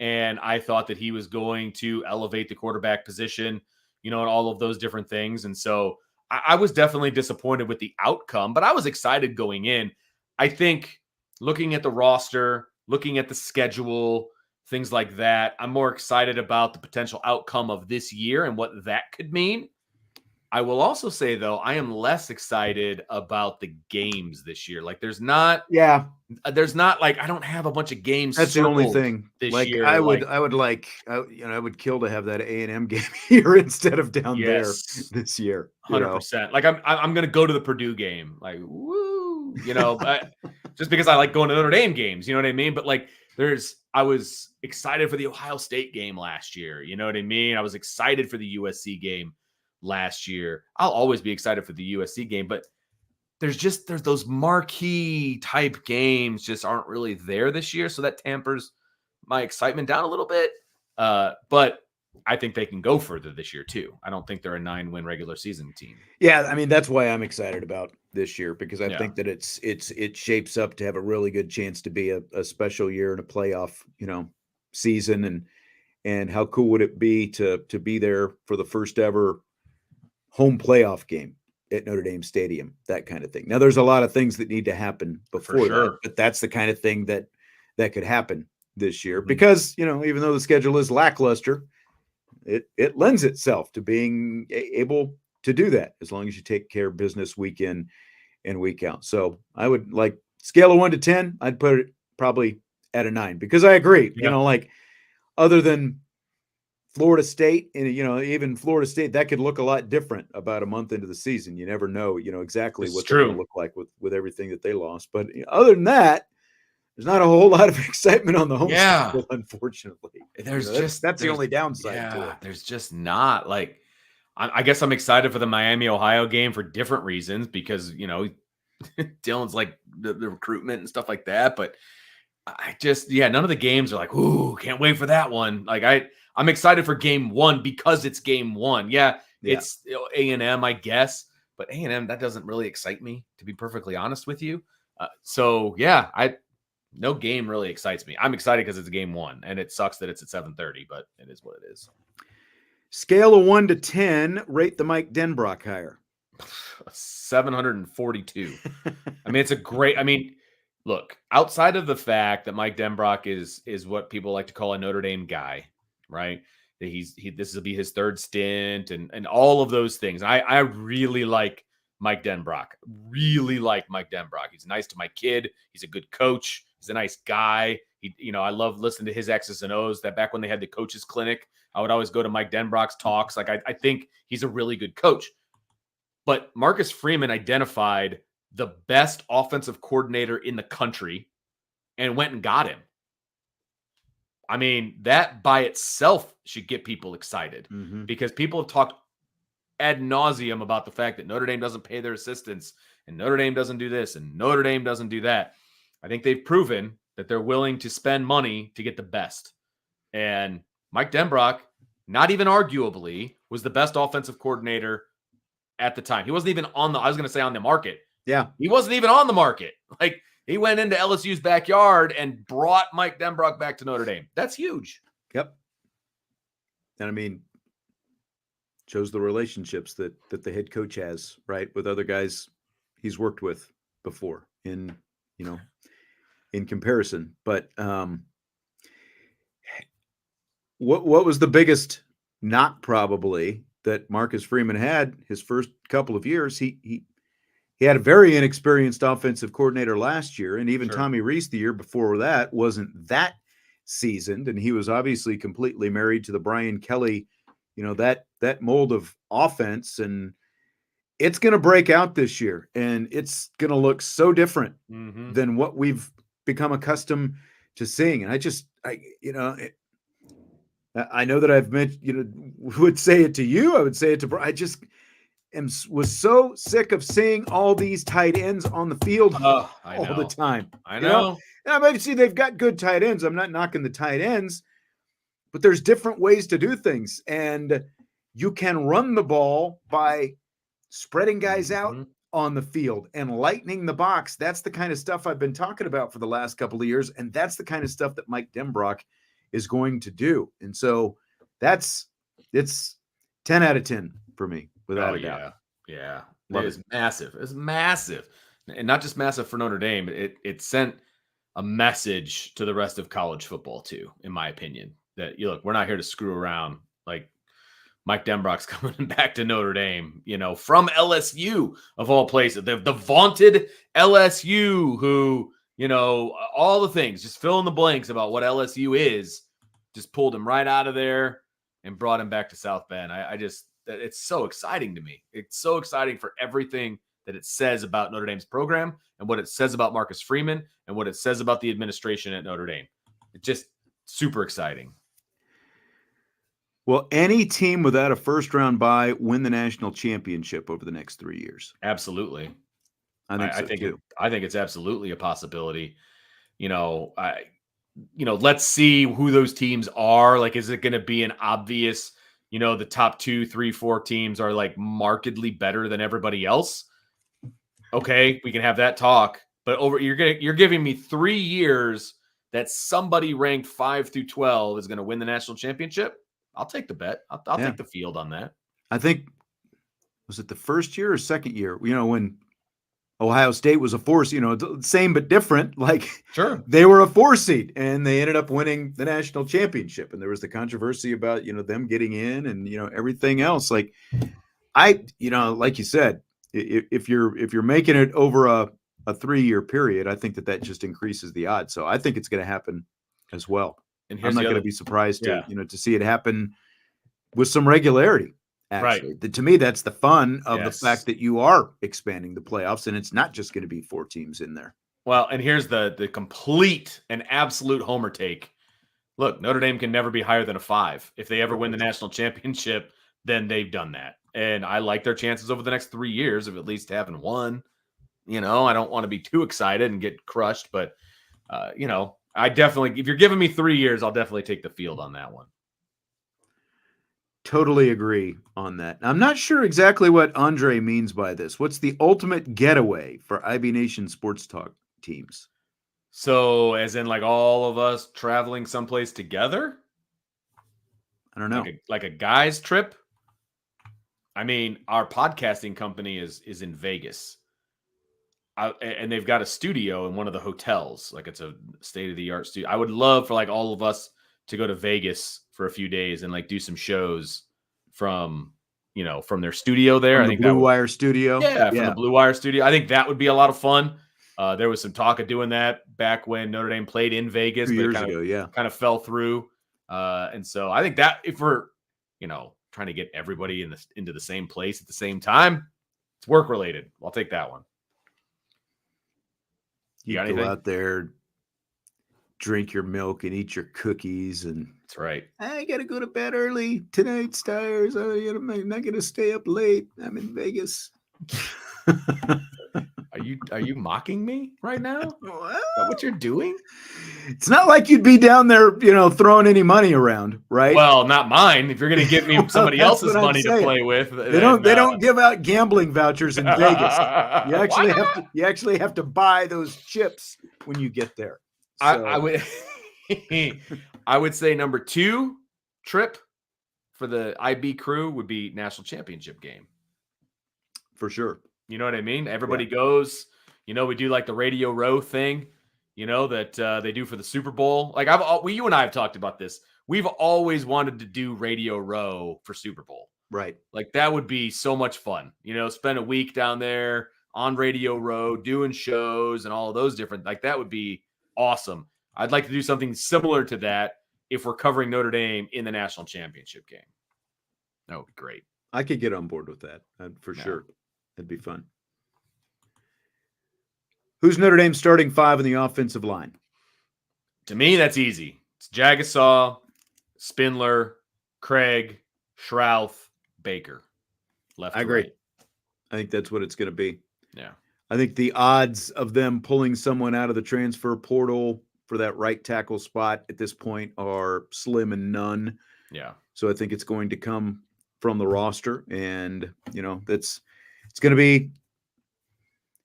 And I thought that he was going to elevate the quarterback position, and all of those different things. And so I was definitely disappointed with the outcome, but I was excited going in. I think looking at the roster, looking at the schedule, things like that, I'm more excited about the potential outcome of this year and what that could mean. I will also say, though, I am less excited about the games this year. Like, there's not like, I don't have a bunch of games. That's the only thing. This like, year. I would kill to have that A&M game here instead of down there this year. 100%. Like, I'm going to go to the Purdue game. Like, woo, but just because I like going to Notre Dame games, you know what I mean? But like, I was excited for the Ohio State game last year. You know what I mean? I was excited for the USC game last year. I'll always be excited for the USC game, but there's those marquee type games just aren't really there this year. So that tampers my excitement down a little bit. But I think they can go further this year too. I don't think they're a 9-win regular season team. Yeah. I mean, that's why I'm excited about this year, because I think that it shapes up to have a really good chance to be a special year and a playoff, season. And how cool would it be to be there for the first ever home playoff game at Notre Dame Stadium, that kind of thing. Now, there's a lot of things that need to happen before that, but that's the kind of thing that could happen this year, because, even though the schedule is lackluster, it lends itself to being able to do that as long as you take care of business week in and week out. So I would, like, scale of 1 to 10, I'd put it probably at a 9, because I agree, like, other than Florida State, and even Florida State, that could look a lot different about a month into the season. You never know, exactly what they're going to look like with everything that they lost. But other than that, there's not a whole lot of excitement on the home schedule, unfortunately. That's the only downside to it. There's just not, like, I guess I'm excited for the Miami, Ohio game for different reasons, because, Dylan's like the recruitment and stuff like that. But I just, none of the games are like, ooh, can't wait for that one. Like, I'm excited for game one because it's game one. It's A&M, I guess, but A&M, that doesn't really excite me, to be perfectly honest with you. No game really excites me. I'm excited because it's game one, and it sucks that it's at 7:30, but it is what it is. Scale of 1 to 10, rate the Mike Denbrock hire. 742. I mean, it's a great, look, outside of the fact that Mike Denbrock is what people like to call a Notre Dame guy, right? That this will be his third stint and all of those things. I really like Mike Denbrock. Really like Mike Denbrock. He's nice to my kid. He's a good coach. He's a nice guy. I love listening to his X's and O's. That back when they had the coaches clinic, I would always go to Mike Denbrock's talks. Like, I think he's a really good coach. But Marcus Freeman identified the best offensive coordinator in the country and went and got him. I mean, that by itself should get people excited, because people have talked ad nauseum about the fact that Notre Dame doesn't pay their assistants, and Notre Dame doesn't do this, and Notre Dame doesn't do that. I think they've proven that they're willing to spend money to get the best. And Mike Denbrock, not even arguably, was the best offensive coordinator at the time. He wasn't even on the market. Yeah. He wasn't even on the market. Like, he went into LSU's backyard and brought Mike Denbrock back to Notre Dame. That's huge. Yep. And shows the relationships that the head coach has, right, with other guys he's worked with before in comparison. But what was the biggest knock probably that Marcus Freeman had his first couple of years? He had a very inexperienced offensive coordinator last year, and even Sure. Tommy Rees the year before that wasn't that seasoned, and he was obviously completely married to the Brian Kelly, that mold of offense, and it's going to break out this year, and it's going to look so different than what we've become accustomed to seeing. And I know that I've mentioned, would say it to you. I would say it to. I just was so sick of seeing all these tight ends on the field all the time. I know. Now, maybe see they've got good tight ends. I'm not knocking the tight ends, but there's different ways to do things, and you can run the ball by spreading guys out on the field and lightening the box. That's the kind of stuff I've been talking about for the last couple of years, and that's the kind of stuff that Mike Denbrock is going to do. And so it's 10 out of 10 for me, without a doubt. Yeah. It is massive. It's massive. And not just massive for Notre Dame. It sent a message to the rest of college football too, in my opinion, that look, we're not here to screw around. Like, Mike Denbrock's coming back to Notre Dame, from LSU of all places, the vaunted LSU who, all the things, just fill in the blanks about what LSU is, just pulled him right out of there and brought him back to South Bend. It's so exciting to me. It's so exciting for everything that it says about Notre Dame's program and what it says about Marcus Freeman and what it says about the administration at Notre Dame. It's just super exciting. Will any team without a first-round bye win the national championship over the next 3 years? Absolutely. I think too. I think it's absolutely a possibility. Let's see who those teams are. Like, is it going to be an obvious, the top 2, 3, 4 teams are like markedly better than everybody else? Okay, we can have that talk. But you're giving me 3 years that somebody ranked 5 through 12 is going to win the national championship. I'll take the bet. I'll take the field on that. I think, was it the first year or second year? When Ohio State was a 4 seed, same but different. Like, sure, they were a 4 seed and they ended up winning the national championship. And there was the controversy about them getting in and everything else. Like, like you said, if you're making it over a 3-year period, I think that just increases the odds. So I think it's going to happen as well. And I'm not going to be surprised to see it happen with some regularity. Actually, right. To me, that's the fun of the fact that you are expanding the playoffs, and it's not just going to be 4 teams in there. Well, and here's the complete and absolute homer take. Look, Notre Dame can never be higher than a 5. If they ever win the national championship, then they've done that. And I like their chances over the next 3 years of at least having one. I don't want to be too excited and get crushed, but I definitely, if you're giving me 3 years, I'll definitely take the field on that one. Totally agree on that. I'm not sure exactly what Andre means by this. What's the ultimate getaway for IB Nation Sports Talk teams? So, as in like all of us traveling someplace together? I don't know. Like a guy's trip? I mean, our podcasting company is in Vegas. And they've got a studio in one of the hotels. Like, it's a state-of-the-art studio. I would love for like all of us to go to Vegas for a few days and like do some shows from their studio there. I think Blue Wire studio. Yeah, from the Blue Wire studio. I think that would be a lot of fun. There was some talk of doing that back when Notre Dame played in Vegas. 2 years ago, kind of fell through. And so I think that if we're, trying to get everybody into the same place at the same time, it's work related. I'll take that one. You got go out there, drink your milk and eat your cookies, and that's right. I gotta go to bed early tonight, Stars. I'm not gonna stay up late. I'm in Vegas. Are you mocking me right now? Is that what you're doing? It's not like you'd be down there, throwing any money around, right? Well, not mine. If you're going to give me somebody else's money to play with, they don't give out gambling vouchers in Vegas. You actually have to buy those chips when you get there. So. I would say number 2 trip for the IB crew would be national championship game. For sure. You know what I mean? Everybody goes, we do like the Radio Row thing. that they do for the Super Bowl. Like you and I have talked about this. We've always wanted to do Radio Row for Super Bowl. Right. Like that would be so much fun. Spend a week down there on Radio Row doing shows and all of those different. Like that would be awesome. I'd like to do something similar to that if we're covering Notre Dame in the national championship game. That would be great. I could get on board with that for sure. That'd be fun. Who's Notre Dame starting 5 in the offensive line? To me, that's easy. It's Jagasaw, Spindler, Craig, Schrouth, Baker. Left. I agree. Right. I think that's what it's going to be. Yeah. I think the odds of them pulling someone out of the transfer portal for that right tackle spot at this point are slim and none. Yeah. So I think it's going to come from the roster, and it's going to be.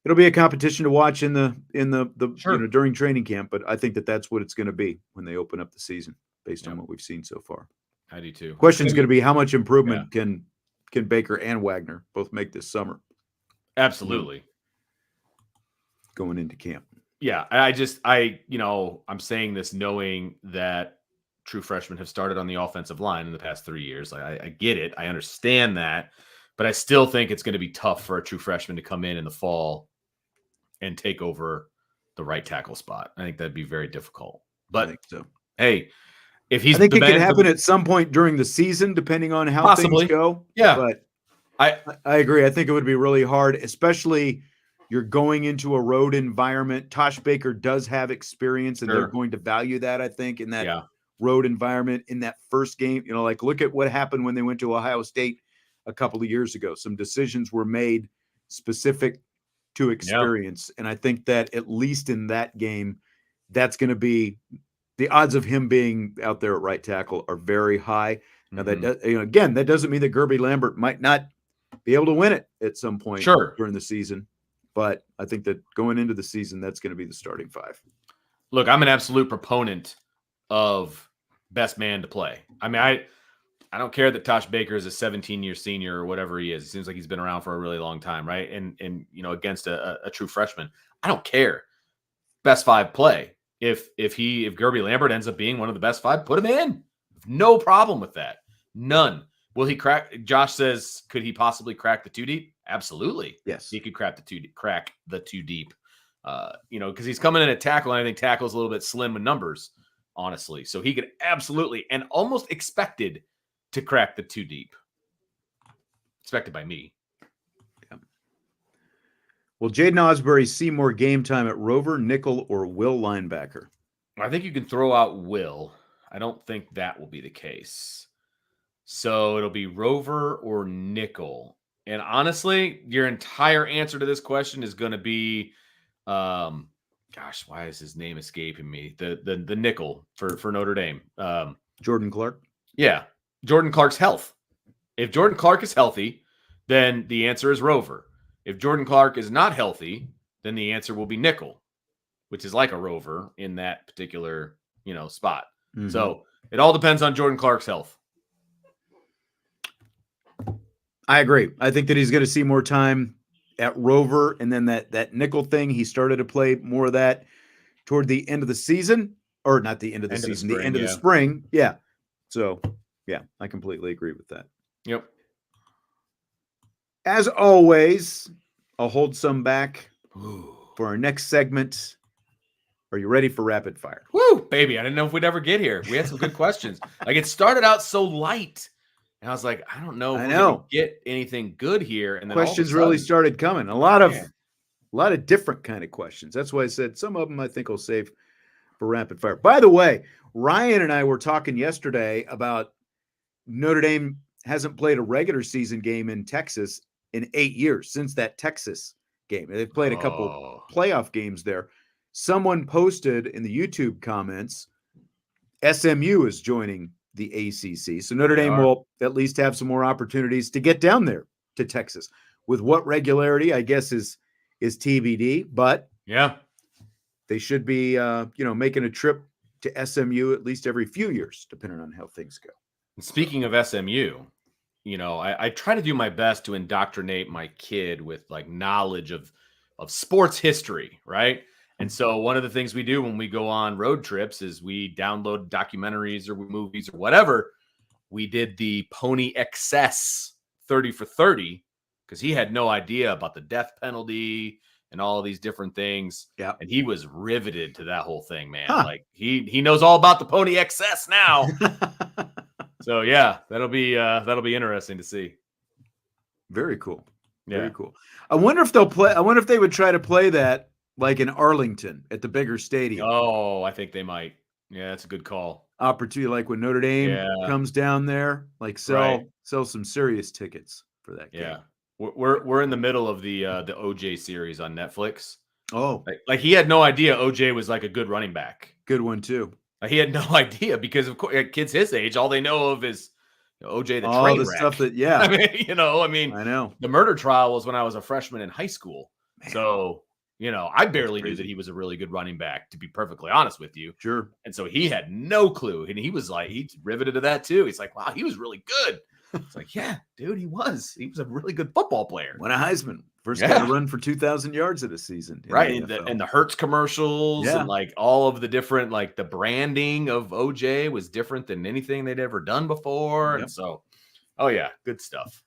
It'll be a competition to watch in the Sure. during training camp, but I think that's what it's going to be when they open up the season, based on what we've seen so far. I do too. Question is going to be how much improvement can Baker and Wagner both make this summer? Absolutely. Going into camp. Yeah, I'm saying this knowing that true freshmen have started on the offensive line in the past 3 years. Like I get it, I understand that, but I still think it's going to be tough for a true freshman to come in the fall and take over the right tackle spot. I think that'd be very difficult. But I think so. Hey, if he's, I think it could happen at some point during the season, depending on how things go. Yeah, but I agree. I think it would be really hard, especially you're going into a road environment. Tosh Baker does have experience, and they're going to value that, I think, in that road environment in that first game. Like look at what happened when they went to Ohio State a couple of years ago. Some decisions were made specific to experience. And I think that at least in that game, that's going to be the odds of him being out there at right tackle are very high. Now that again, that doesn't mean that Gerby Lambert might not be able to win it at some point during the season. But I think that going into the season, that's going to be the starting 5. Look, I'm an absolute proponent of best man to play. I mean, I don't care that Tosh Baker is a 17-year senior or whatever he is. It seems like he's been around for a really long time, right? And against a true freshman, I don't care. Best 5 play. If Gerby Lambert ends up being one of the best 5, put him in. No problem with that. None. Will he crack? Josh says, could he possibly crack the 2 deep? Absolutely. Yes, he could crack the 2 deep. Because he's coming in at tackle, and I think tackle is a little bit slim in numbers, honestly. So he could absolutely and almost expected to crack the 2 deep. Expected by me. Yeah. Will Jaiden Ausberry see more game time at Rover, nickel, or will linebacker? I think you can throw out Will. I don't think that will be the case. So it'll be Rover or nickel. And honestly, your entire answer to this question is going to be, gosh, why is his name escaping me? The nickel for Notre Dame. Jordan Clark. Yeah, Jordan Clark's health. If Jordan Clark is healthy, then the answer is Rover. If Jordan Clark is not healthy, then the answer will be nickel, which is like a Rover in that particular spot. Mm-hmm. So it all depends on Jordan Clark's health. I agree. I think that he's going to see more time at Rover, and then that nickel thing, he started to play more of that toward the end of the season, or not the end of the season, the end of the spring. Yeah. So, yeah, I completely agree with that. Yep. As always, I'll hold some back for our next segment. Are you ready for rapid fire? Woo, baby. I didn't know if we'd ever get here. We had some good questions. Like it started out so light. And I was like, I don't know if we're going to get anything good here. And then questions really started coming. A lot of different kind of questions. That's why I said some of them I think I'll save for rapid fire. By the way, Ryan and I were talking yesterday about Notre Dame hasn't played a regular season game in Texas in 8 years since that Texas game. They've played a couple playoff games there. Someone posted in the YouTube comments, SMU is joining the ACC. So Notre Dame will at least have some more opportunities to get down there to Texas. With what regularity, I guess, is TBD. But yeah, they should be, making a trip to SMU at least every few years, depending on how things go. Speaking of SMU, I try to do my best to indoctrinate my kid with like knowledge of sports history, right? And so one of the things we do when we go on road trips is we download documentaries or movies or whatever. We did the Pony Excess 30 for 30 because he had no idea about the death penalty and all of these different things. Yeah. And he was riveted to that whole thing, man. Huh. Like he knows all about the Pony Excess now. So yeah, that'll be interesting to see. Very cool. Yeah. Very cool. I wonder if they would try to play that like in Arlington at the bigger stadium. Oh, I think they might. Yeah, that's a good call. Opportunity, like when Notre Dame comes down there, like sell some serious tickets for that game. Yeah. We're in the middle of the OJ series on Netflix. Oh, like he had no idea OJ was like a good running back. Good one too. Like he had no idea because of course kids his age, all they know of is OJ the all train the wreck. stuff that I know the murder trial was when I was a freshman in high school. Man. So I barely knew that he was a really good running back, to be perfectly honest with you. Sure. And so he had no clue. And he was like, he's riveted to that too. He's like, wow, he was really good. It's like, yeah, dude, he was a really good football player. Won a Heisman. First guy to run for 2,000 yards in a season. Right. And the Hertz commercials and like all of the different, like the branding of OJ was different than anything they'd ever done before. Yep. And so, oh yeah, good stuff.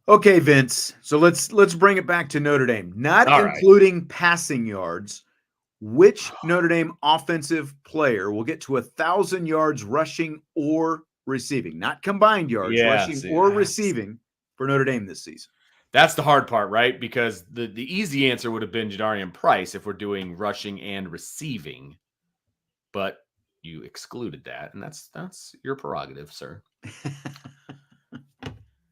Okay, Vince. So let's bring it back to Notre Dame. Not including passing yards. Which Notre Dame offensive player will get to 1,000 yards rushing or receiving? Not combined yards, rushing or receiving for Notre Dame this season. That's the hard part, right? Because the easy answer would have been Jaiden Price if we're doing rushing and receiving, but you excluded that, and that's your prerogative, sir.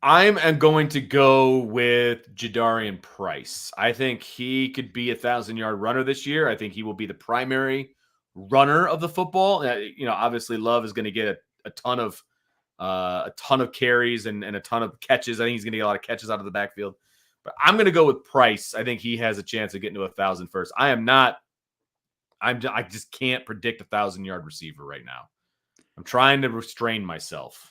I'm going to go with Jaiden Price. I think he could be a 1,000-yard runner this year. I think he will be the primary runner of the football. Obviously Love is going to get a ton of carries and a ton of catches. I think he's going to get a lot of catches out of the backfield. But I'm going to go with Price. I think he has a chance of getting to 1,000 first. I just can't predict a 1,000-yard receiver right now. I'm trying to restrain myself.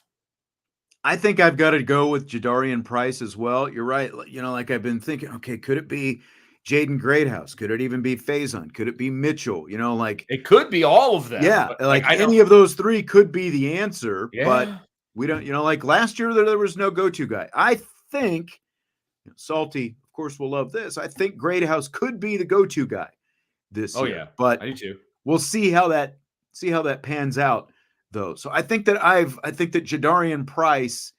I think I've got to go with Jaiden Price as well. You're right. Like I've been thinking, okay, could it be Jaden Greathouse? Could it even be Faison? Could it be Mitchell? It could be all of them. Yeah, like any of those three could be the answer, but we don't, like last year there was no go-to guy. I think Salty, of course, will love this. I think Greathouse could be the go-to guy this year. Yeah, but I do too. We'll see how that pans out, though. So I think that Jaiden Price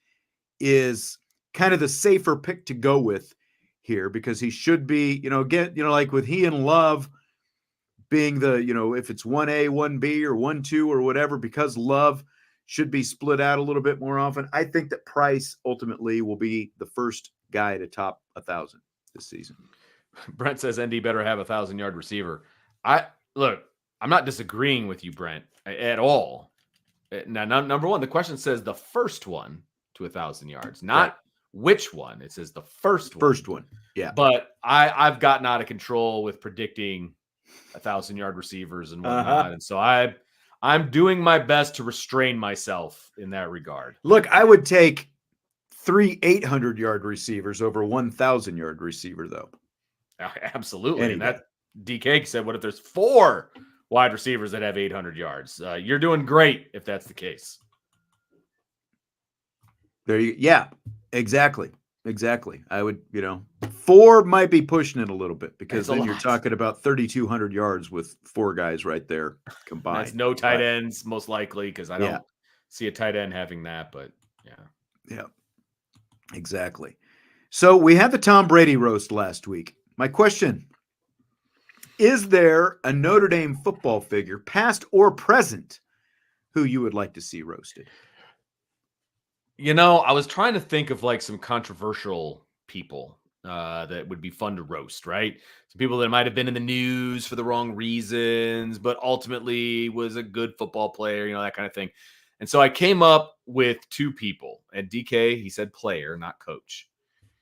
is kind of the safer pick to go with here because he should be, like with he and Love being the, if it's 1A, 1B, or 1-2 or whatever, because Love should be split out a little bit more often. I think that Price ultimately will be the first guy to top 1,000 this season. Brent says ND better have 1,000-yard receiver. I'm not disagreeing with you, Brent, at all. Now, number one, the question says the first one to 1,000 yards, not which one. It says the first one. First one. Yeah. But I've gotten out of control with predicting 1,000-yard receivers and whatnot. And so I'm doing my best to restrain myself in that regard. Look, I would take 3 800-yard receivers over 1,000-yard receiver, though. Absolutely. And that DK said, what if there's 4 wide receivers that have 800 yards? You're doing great if that's the case. Yeah, exactly. I would, 4 might be pushing it a little bit because then you're talking about 3,200 yards with 4 guys right there combined. That's no tight ends, most likely, because I don't see a tight end having that, but yeah, exactly. So we had the Tom Brady roast last week. My question, is there a Notre Dame football figure, past or present, who you would like to see roasted? I was trying to think of like some controversial people that would be fun to roast, right? Some people that might have been in the news for the wrong reasons, but ultimately was a good football player, that kind of thing. And so I came up with 2 people. And DK, he said player, not coach.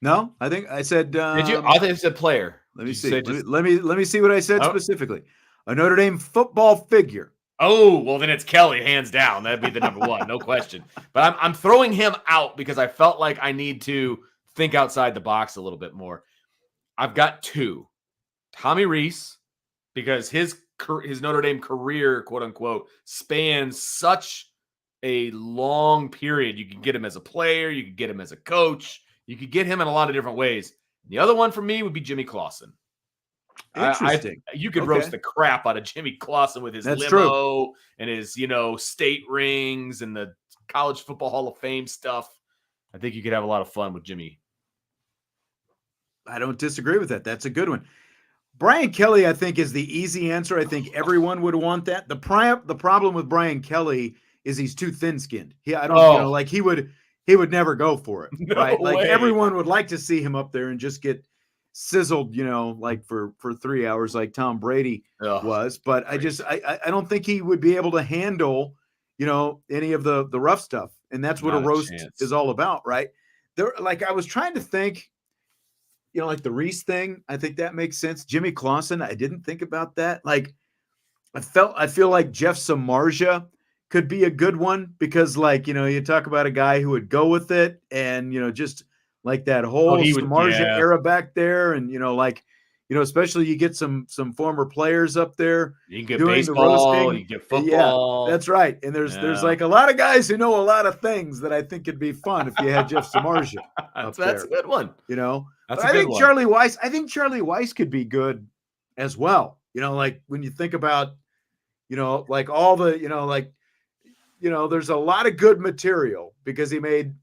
No, I think I said. Did you? I think I said player. Let me see. Let me see what I said specifically. A Notre Dame football figure. Oh, well, then it's Kelly, hands down. That'd be the number 1, no question. But I'm throwing him out because I felt like I need to think outside the box a little bit more. I've got 2. Tommy Rees because his Notre Dame career, quote unquote, spans such a long period. You could get him as a player, you could get him as a coach, you could get him in a lot of different ways. The other one for me would be Jimmy Clausen. Interesting. You could roast the crap out of Jimmy Clausen with his limo and his, state rings and the College Football Hall of Fame stuff. I think you could have a lot of fun with Jimmy. I don't disagree with that. That's a good one. Brian Kelly, I think, is the easy answer. I think everyone would want that. The problem with Brian Kelly is he's too thin-skinned. He would never go for it. No right? Like way. everyone would like to see him up there and just get sizzled, like for 3 hours like Tom Brady was. But crazy. I don't think he would be able to handle, any of the rough stuff. And that's what a roast is all about, right? I was trying to think, like the Reese thing, I think that makes sense. Jimmy Clausen, I didn't think about that. Like I feel like Jeff Samardzija could be a good one because you talk about a guy who would go with it and, just like that whole Samardzija era back there. And, especially you get some former players up there. You can get doing baseball, the roasting. You can get football. Yeah, that's right. And there's like a lot of guys who know a lot of things that I think could be fun if you had Jeff Samardzija. That's a good one. I think Charlie Weiss could be good as well. Like when you think about, like all the, there's a lot of good material because he made,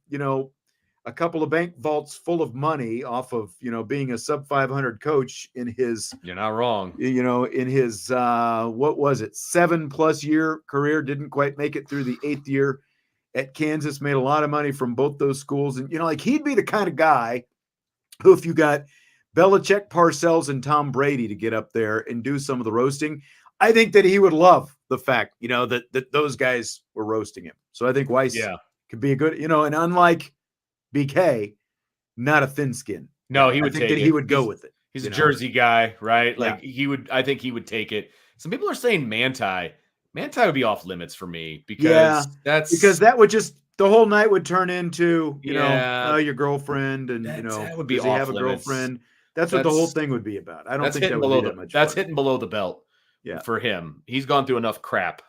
a couple of bank vaults full of money off of, being a sub 500 coach in his, you're not wrong, in his, what was it? 7+ year career, didn't quite make it through the 8th year at Kansas, made a lot of money from both those schools. And, he'd be the kind of guy who, if you got Belichick, Parcells, and Tom Brady to get up there and do some of the roasting, I think that he would love the fact, that those guys were roasting him. So I think Weiss could be a good, and unlike BK, not a thin skin. No, he would take it. He would go with it. He's a Jersey guy, right? Like I think he would take it. Some people are saying Manti. Manti would be off limits for me because that would just, the whole night would turn into, your girlfriend and, that would be does he have a girlfriend? That's what the whole thing would be about. I don't think that would be that much fun. That's hitting below the belt for him. He's gone through enough crap.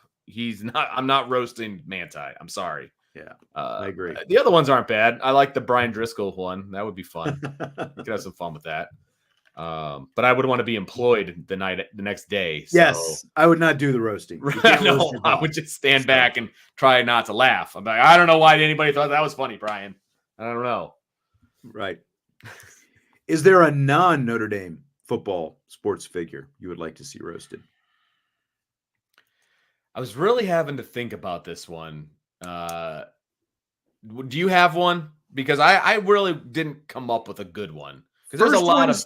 I'm not roasting Manti. I'm sorry. Yeah, I agree. The other ones aren't bad. I like the Brian Driscoll one. That would be fun. You could have some fun with that. But I would want to be employed the next day. So. Yes, I would not do the roasting. No, I would just stand back and try not to laugh. I'm like, I don't know why anybody thought that was funny, Brian. I don't know. Right. Is there a non-Notre Dame football sports figure you would like to see roasted? I was really having to think about this one. Do you have one? Because I really didn't come up with a good one. Because there's a lot of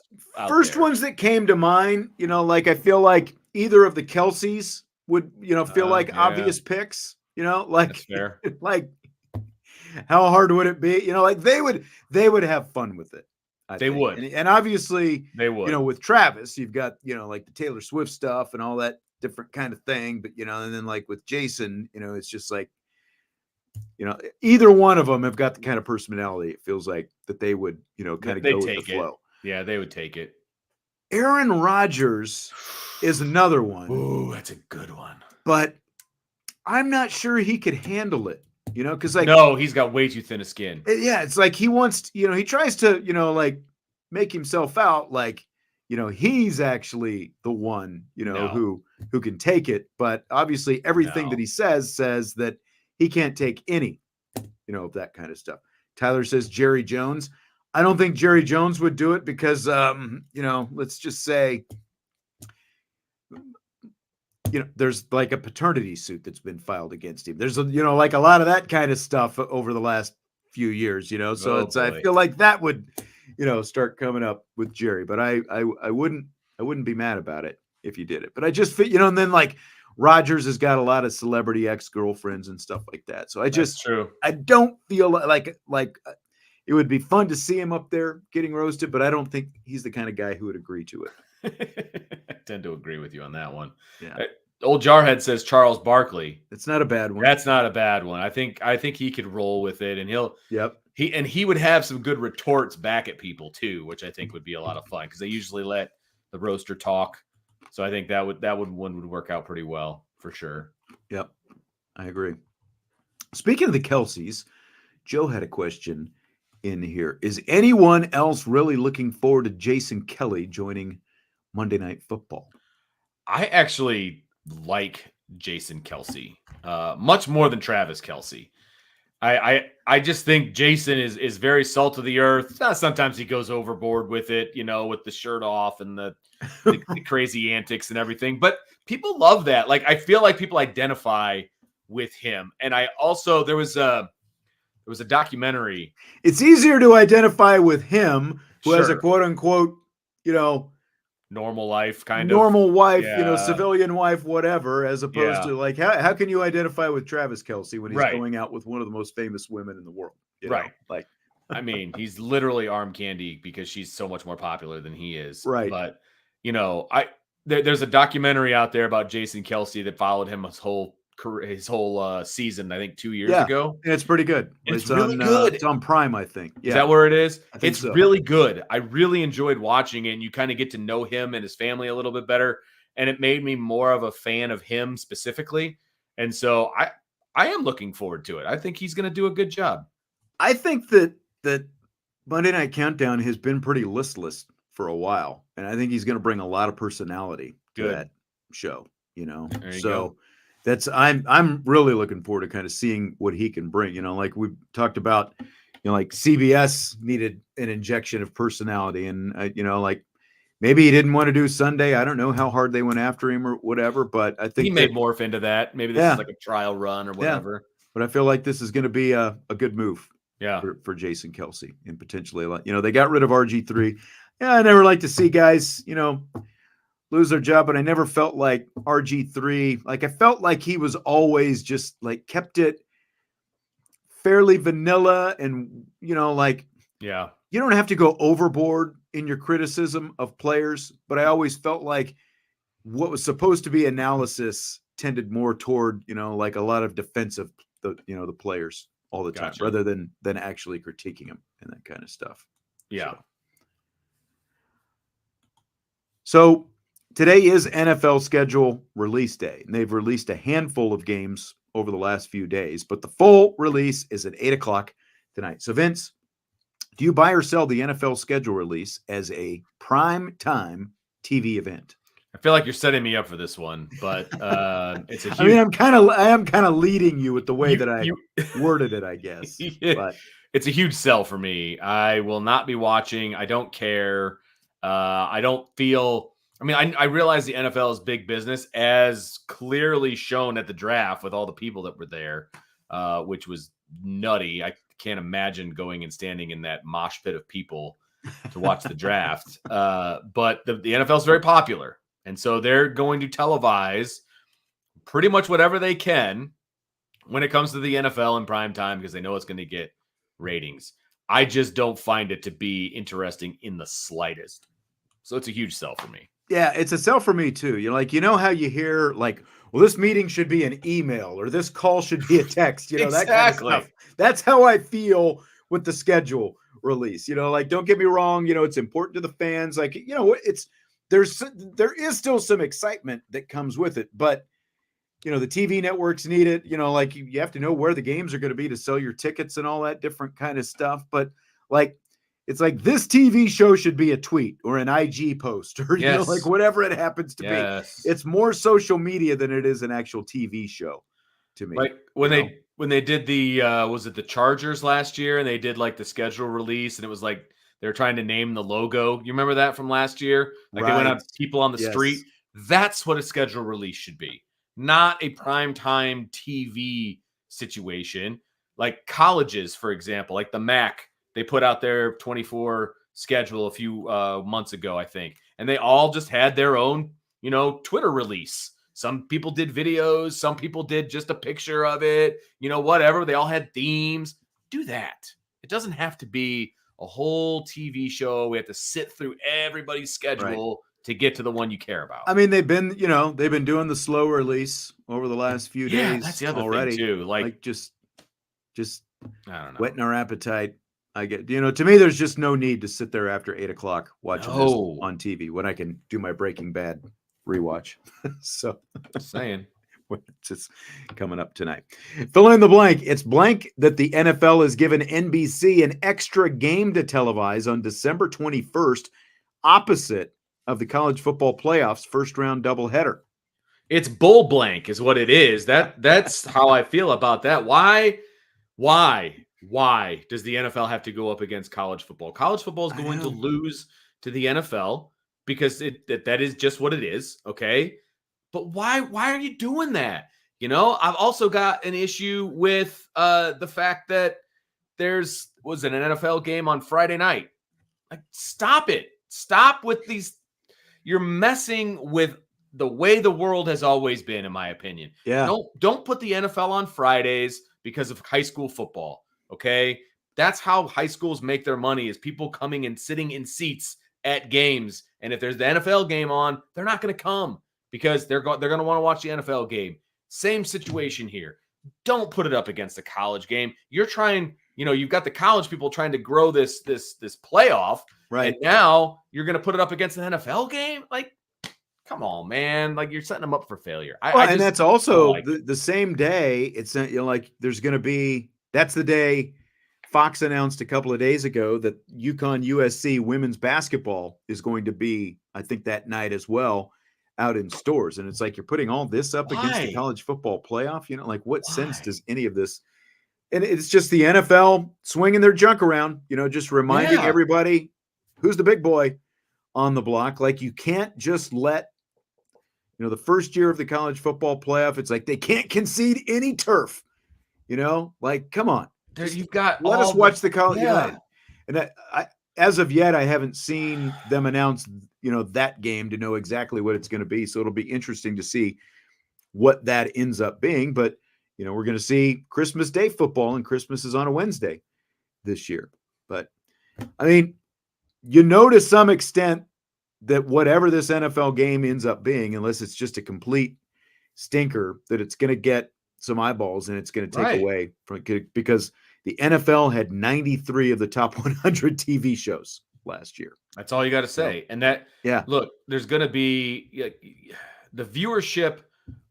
first ones that came to mind. I feel like either of the Kelseys would, feel like obvious picks. That's fair. Like how hard would it be? They would have fun with it. They would, and obviously they would. With Travis, you've got like the Taylor Swift stuff and all that different kind of thing. But and then like with Jason, it's just like. Either one of them have got the kind of personality. It feels like that they would, kind of go with the flow. Yeah, they would take it. Aaron Rodgers is another one. Ooh, that's a good one. But I'm not sure he could handle it, because no, he's got way too thin a skin. Yeah, it's like he wants, he tries to, make himself out like, he's actually the one, who can take it. But obviously, everything that he says that. He can't take any, of that kind of stuff. Tyler says Jerry Jones. I don't think Jerry Jones would do it because, let's just say, there's like a paternity suit that's been filed against him. There's like a lot of that kind of stuff over the last few years, So I feel like that would, start coming up with Jerry. But I wouldn't be mad about it if you did it. But I just feel, and then like. Rodgers has got a lot of celebrity ex-girlfriends and stuff like that. So I don't feel like it would be fun to see him up there getting roasted, but I don't think he's the kind of guy who would agree to it. I tend to agree with you on that one. Yeah. Old Jarhead says Charles Barkley. It's not a bad one. That's not a bad one. I think he could roll with it, and he would have some good retorts back at people too, which I think would be a lot of fun because they usually let the roaster talk So I think that would work out pretty well for sure. Yep, I agree. Speaking of the Kelseys, Joe had a question in here. Is anyone else really looking forward to Jason Kelly joining Monday Night Football? I actually like Jason Kelce much more than Travis Kelce. I just think Jason is very salt of the earth. Sometimes he goes overboard with it, with the shirt off and the crazy antics and everything. But people love that. Like, I feel like people identify with him. And I also there was a documentary. It's easier to identify with him, who has a Sure. quote unquote, Normal life, normal wife, Yeah. civilian wife, whatever, as opposed Yeah. to like, how can you identify with Travis Kelce when he's Right. going out with one of the most famous women in the world? Right. Like, I mean, he's literally arm candy because she's so much more popular than he is. Right. But, there's a documentary out there about Jason Kelce that followed him his whole career, his whole season, I think 2 years ago. And it's pretty good. It's really good. It's on Prime, I think. Is that where it is? think It's so. really good. I really enjoyed watching it, and you kind of get to know him and his family a little bit better. And it made me more of a fan of him specifically. And so I am looking forward to it. I think he's going to do a good job. I think that Monday Night Countdown has been pretty listless for a while, and I think he's going to bring a lot of personality to that show. So that's I'm really looking forward to kind of seeing what he can bring. Like we talked about, like CBS needed an injection of personality, and like maybe he didn't want to do Sunday. I don't know how hard they went after him or whatever, but I think he may morph into that. Maybe this is like a trial run or whatever. Yeah. But I feel like this is going to be a good move. Yeah, for Jason Kelce and potentially, they got rid of RG3. Yeah, I never like to see guys, lose their job, but I never felt like RG3. Like, I felt like he was always just like kept it fairly vanilla, and you don't have to go overboard in your criticism of players. But I always felt like what was supposed to be analysis tended more toward, like a lot of defensive, the players all the time, rather than actually critiquing them and that kind of stuff. Yeah. So today is NFL schedule release day, and they've released a handful of games over the last few days, but the full release is at 8:00 tonight. So Vince, do you buy or sell the NFL schedule release as a prime time TV event? I feel like you're setting me up for this one, but it's a huge... I mean, I am kind of leading you with the way that I worded it, I guess. But it's a huge sell for me. I will not be watching. I don't care. I don't feel... I mean, I realize the NFL is big business, as clearly shown at the draft with all the people that were there, which was nutty. I can't imagine going and standing in that mosh pit of people to watch the draft. But the NFL is very popular. And so they're going to televise pretty much whatever they can when it comes to the NFL in prime time, because they know it's going to get ratings. I just don't find it to be interesting in the slightest. So it's a huge sell for me. Yeah, it's a sell for me too. How you hear like, well, this meeting should be an email, or this call should be a text, Exactly. That kind of stuff. That's how I feel with the schedule release. Don't get me wrong, it's important to the fans. Like, there is still some excitement that comes with it, but the TV networks need it. Like, you have to know where the games are going to be to sell your tickets and all that different kind of stuff. But like, it's like this TV show should be a tweet or an IG post, or like whatever it happens to be. It's more social media than it is an actual TV show to me. Like when they did the was it the Chargers last year, and they did like the schedule release, and it was like they were trying to name the logo. You remember that from last year? Like they went out to people on the street. That's what a schedule release should be, not a primetime TV situation. Like colleges, for example, like the MAC, they put out their 24 schedule a few months ago, I think, and they all just had their own, Twitter release. Some people did videos, some people did just a picture of it, whatever. They all had themes. Do that. It doesn't have to be a whole TV show. We have to sit through everybody's schedule to get to the one you care about. I mean, they've been doing the slow release over the last few days. That's the other already thing too. Like just I don't know, whetting our appetite. I get, to me, there's just no need to sit there after 8:00 watching this on TV when I can do my Breaking Bad rewatch. So Just saying. it's just coming up tonight. Fill in the blank. It's blank that the NFL has given NBC an extra game to televise on December 21st, opposite of the college football playoffs first round doubleheader. It's bull blank is what it is. That's how I feel about that. Why does the NFL have to go up against college football? College football is going to lose to the NFL because that is just what it is. Okay. But why are you doing that? You know, I've also got an issue with the fact that was an NFL game on Friday night. Like, stop it. Stop with these. You're messing with the way the world has always been, in my opinion. Yeah. Don't put the NFL on Fridays because of high school football. Okay. That's how high schools make their money, is people coming and sitting in seats at games. And if there's the NFL game on, they're not going to come because they're going to want to watch the NFL game. Same situation here. Don't put it up against the college game. You're trying, you've got the college people trying to grow this playoff. Right. And now you're going to put it up against an NFL game? Like, come on, man. Like, you're setting them up for failure. And that's also the same day. It's there's going to be, that's the day Fox announced a couple of days ago that UConn USC women's basketball is going to be, I think, that night as well, out in stores. And it's like, you're putting all this up against the college football playoff. What sense does any of this? And it's just the NFL swinging their junk around, just reminding everybody who's the big boy on the block. Like, you can't just let, the first year of the college football playoff, it's like they can't concede any turf, come on. You've got let us watch the college. And as of yet, I haven't seen them announce, that game to know exactly what it's going to be. So it'll be interesting to see what that ends up being. But, we're going to see Christmas Day football, and Christmas is on a Wednesday this year. But I mean, to some extent that whatever this NFL game ends up being, unless it's just a complete stinker, that it's going to get some eyeballs and it's going to take away from it, because the NFL had 93 of the top 100 TV shows last year. That's all you got to say. And look, there's going to be the viewership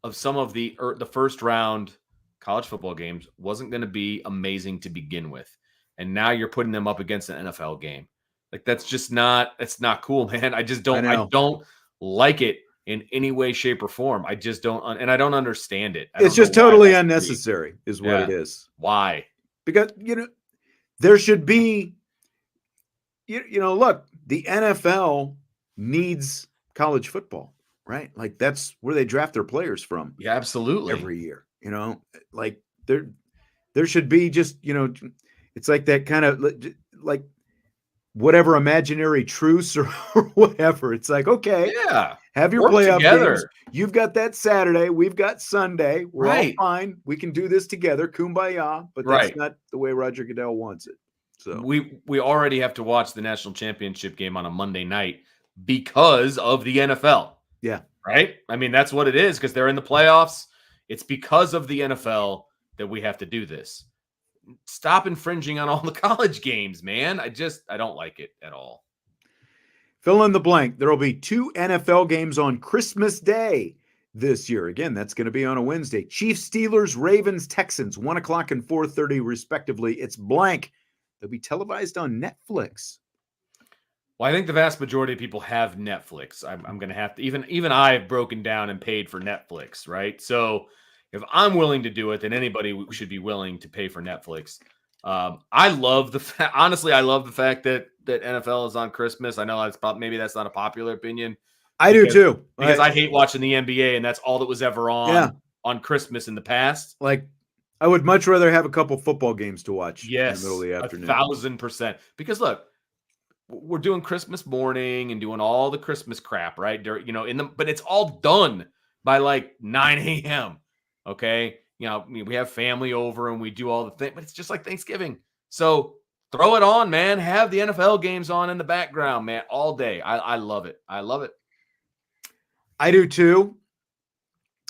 of some of the first round college football games wasn't going to be amazing to begin with. And now you're putting them up against an NFL game. Like, that's not cool, man. I don't like it in any way, shape, or form. I just don't, and I don't understand it. It's just totally unnecessary is what it is. Why? Because, there should be, look, the NFL needs college football, right? Like, that's where they draft their players from. Yeah, absolutely. Every year, like there should be just, it's like that kind of like whatever imaginary truce or whatever. It's like, okay, have your playoff games. You've got that Saturday. We've got Sunday. We're all fine. We can do this together. Kumbaya. But that's not the way Roger Goodell wants it. So we already have to watch the national championship game on a Monday night because of the NFL. Yeah. Right. I mean, that's what it is, because they're in the playoffs. It's because of the NFL that we have to do this. Stop infringing on all the college games, man. I don't like it at all. Fill in the blank. There will be 2 NFL games on Christmas Day this year. Again, that's going to be on a Wednesday. Chiefs, Steelers, Ravens, Texans, 1:00 and 4:30 respectively. It's blank. They'll be televised on Netflix. Well, I think the vast majority of people have Netflix. I'm going to have to, even I've broken down and paid for Netflix, right? So if I'm willing to do it, then anybody should be willing to pay for Netflix. I love honestly, I love the fact that NFL is on Christmas. I know maybe that's not a popular opinion. I do too. Because I hate watching the NBA, and that's all that was ever on Christmas in the past. Like, I would much rather have a couple football games to watch in the middle of the afternoon. 1,000%. Because look, we're doing Christmas morning and doing all the Christmas crap, right? But it's all done by like 9 a.m. Okay. We have family over and we do all the things, but it's just like Thanksgiving. So throw it on, man. Have the NFL games on in the background, man, all day. I love it. I love it. I do too.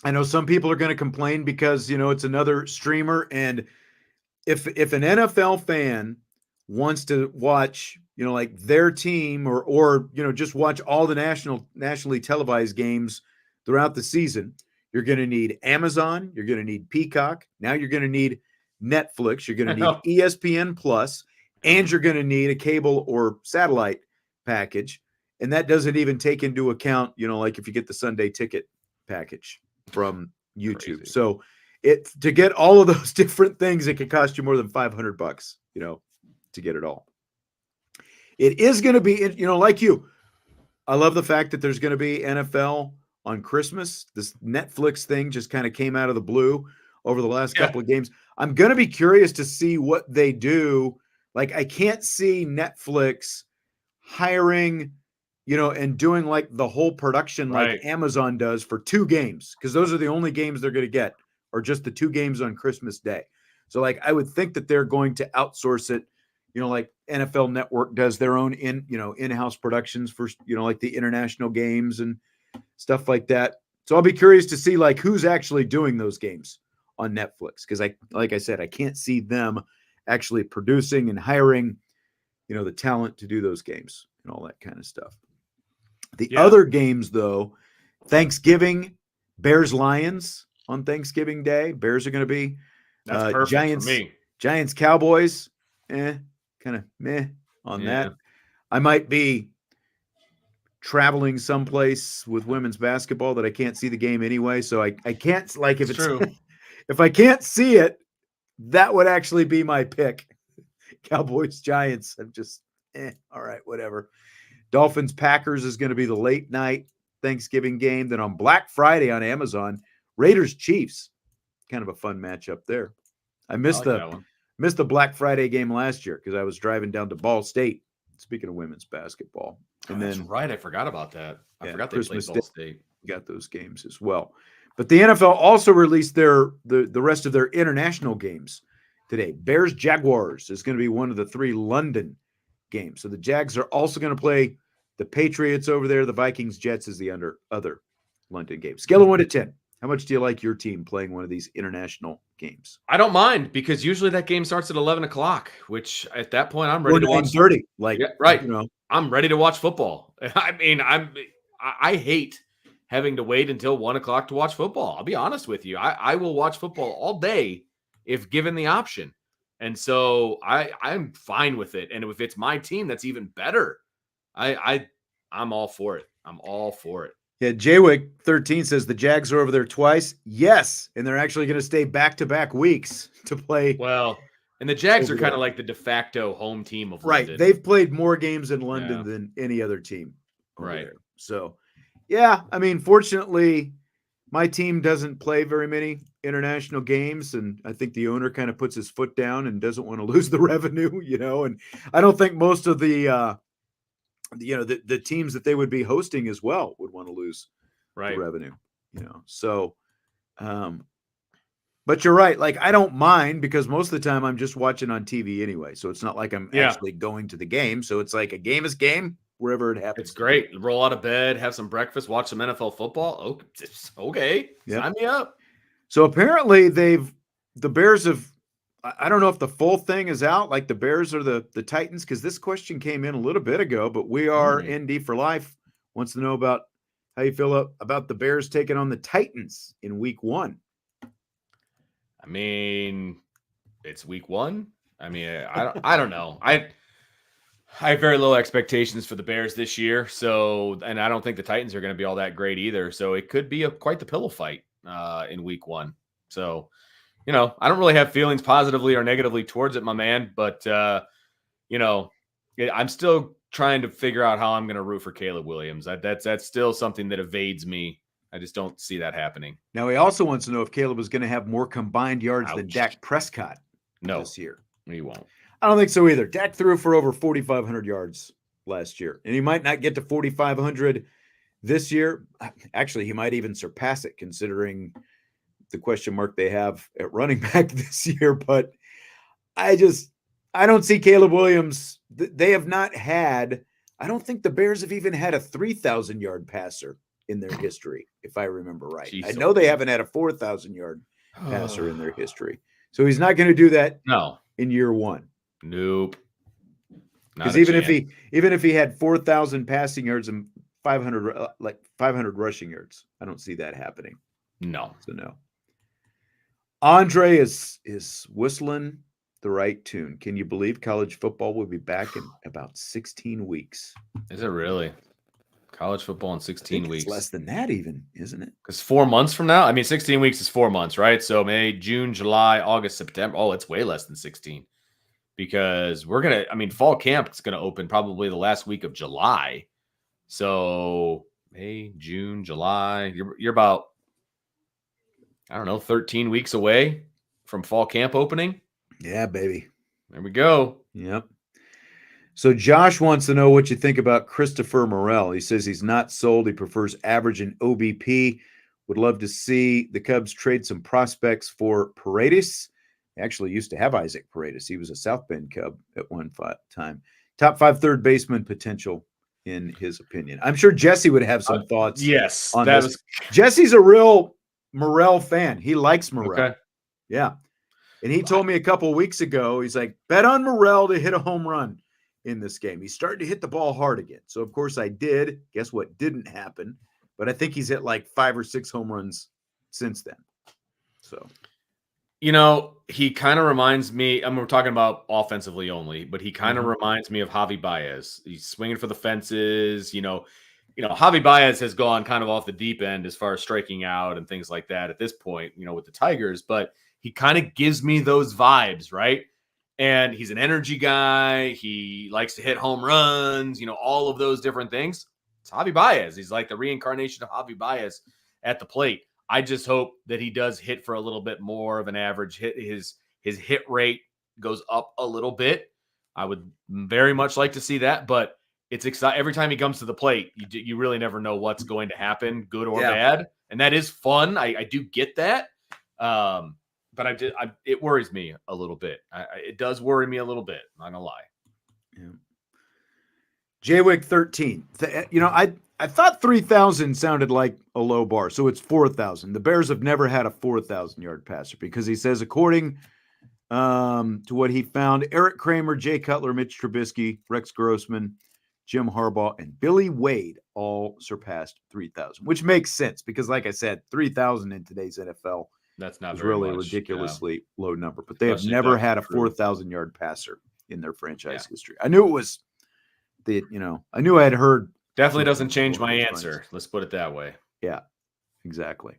I know some people are going to complain because, it's another streamer. And if an NFL fan wants to watch, like their team or just watch all the nationally televised games throughout the season, you're going to need Amazon, you're going to need Peacock, now you're going to need Netflix, you're going to need ESPN Plus, and you're going to need a cable or satellite package. And that doesn't even take into account, like if you get the Sunday ticket package from YouTube. Crazy. So to get all of those different things, it could cost you more than $500, to get it all. It is going to be, like you, I love the fact that there's going to be NFL on Christmas. This Netflix thing just kind of came out of the blue over the last couple of games. I'm going to be curious to see what they do. Like, I can't see Netflix hiring, and doing like the whole production like Amazon does for 2 games, because those are the only games they're going to get, or just the 2 games on Christmas Day. So like, I would think that they're going to outsource it, like NFL Network does their own in-house productions for, like the international games and stuff like that. So I'll be curious to see like who's actually doing those games on Netflix. Cause like I said, I can't see them actually producing and hiring, the talent to do those games and all that kind of stuff. The other games though, Thanksgiving, Bears, Lions on Thanksgiving Day. Bears are going to be Giants, Cowboys, kind of meh on that. I might be traveling someplace with women's basketball that I can't see the game anyway. So I can't, like, if it's true, if I can't see it, that would actually be my pick. Cowboys, Giants. I'm just, all right, whatever. Dolphins, Packers is going to be the late night Thanksgiving game. Then on Black Friday on Amazon, Raiders, Chiefs. Kind of a fun matchup there. I missed the Black Friday game last year because I was driving down to Ball State. Speaking of women's basketball. And that's right. I forgot about that. I forgot they Christmas played Ball State. Got those games as well. But the NFL also released the rest of their international games today. Bears, Jaguars is going to be one of the 3 London games. So the Jags are also going to play the Patriots over there. The Vikings, Jets is the other London game. Scale of 1 to 10. How much do you like your team playing one of these international games? I don't mind, because usually that game starts at 11 o'clock, which at that point I'm ready to watch 30. I'm ready to watch football. I mean, I hate having to wait until 1 o'clock to watch football. I'll be honest with you. I will watch football all day if given the option. And so I'm fine with it. And if it's my team, that's even better. I'm all for it. I'm all for it. Yeah, Jaywick 13 says the Jags are over there twice. Yes, and they're actually going to stay back-to-back weeks to play. Well, and the Jags are kind of like the de facto home team of London. Right. They've played more games in London than any other team. Right. There. So, yeah, I mean, fortunately, my team doesn't play very many international games, and I think the owner kind of puts his foot down and doesn't want to lose the revenue, and I don't think most of the teams that they would be hosting as well would want to lose the revenue, So, but you're right. Like, I don't mind, because most of the time I'm just watching on TV anyway. So it's not like I'm actually going to the game. So it's like a game is game wherever it happens. It's great. Roll out of bed, have some breakfast, watch some NFL football. Okay. Sign me up. So apparently the Bears have, I don't know if the full thing is out, like the Bears or the Titans, because this question came in a little bit ago, but we are ND for Life wants to know about how you feel about the Bears taking on the Titans in week 1. I mean, it's week 1. I mean, I don't know. I have very low expectations for the Bears this year. So, and I don't think the Titans are going to be all that great either. So it could be quite the pillow fight in week 1. So, I don't really have feelings positively or negatively towards it, my man. But, I'm still trying to figure out how I'm going to root for Caleb Williams. That's still something that evades me. I just don't see that happening. Now, he also wants to know if Caleb is going to have more combined yards than Dak Prescott this year. No, he won't. I don't think so either. Dak threw for over 4,500 yards last year, and he might not get to 4,500 this year. Actually, he might even surpass it, considering the question mark they have at running back this year. But I don't see Caleb Williams. They have not had, I don't think the Bears have even had a 3,000-yard passer in their history, if I remember right. Jeez, I know they haven't had a 4,000-yard passer in their history. So he's not going to do that in year 1. Nope. Because even if he had 4,000 passing yards and 500 rushing yards. I don't see that happening. No. So no. Andre is whistling the right tune. Can you believe college football will be back in about 16 weeks? Is it really? College football in 16 weeks. It's less than that even, isn't it? Because 4 months from now, I mean, 16 weeks is 4 months, right? So May, June, July, August, September. Oh, it's way less than 16 because fall camp is going to open probably the last week of July. So May, June, July, you're about, I don't know, 13 weeks away from fall camp opening. Yeah, baby. There we go. Yep. So Josh wants to know what you think about Christopher Morel. He says he's not sold. He prefers average and OBP. Would love to see the Cubs trade some prospects for Paredes. They actually used to have Isaac Paredes. He was a South Bend Cub at one time. Top 5 third baseman potential in his opinion. I'm sure Jesse would have some thoughts. Yes. On this. Jesse's a real Morel fan. He likes Morel. Okay. Yeah. And he told me a couple of weeks ago, he's like, bet on Morel to hit a home run in this game. He's starting to hit the ball hard again. So, of course, I did. Guess what didn't happen? But I think he's hit like 5 or 6 home runs since then. So, he kind of reminds me, we're talking about offensively only, but he kind of reminds me of Javi Baez. He's swinging for the fences. Javi Baez has gone kind of off the deep end as far as striking out and things like that at this point, with the Tigers, but he kind of gives me those vibes, right? And he's an energy guy. He likes to hit home runs, all of those different things. It's Javi Baez. He's like the reincarnation of Javi Baez at the plate. I just hope that he does hit for a little bit more of an average hit. His hit rate goes up a little bit. I would very much like to see that, but it's exciting. Every time he comes to the plate, you really never know what's going to happen, good or bad. And that is fun. I do get that. But it worries me a little bit. It does worry me a little bit. I'm not gonna lie. Yeah. Jaywick 13. I thought 3,000 sounded like a low bar, so it's 4,000. The Bears have never had a 4,000-yard passer because he says, according to what he found, Eric Kramer, Jay Cutler, Mitch Trubisky, Rex Grossman, Jim Harbaugh, and Billy Wade all surpassed 3,000, which makes sense because, like I said, 3,000 in today's NFL. That's not very really much, a ridiculously low number, but they have never had a 4,000-yard passer in their franchise history. I knew it was I knew I had heard. Definitely doesn't change my answer. Let's put it that way. Yeah, exactly.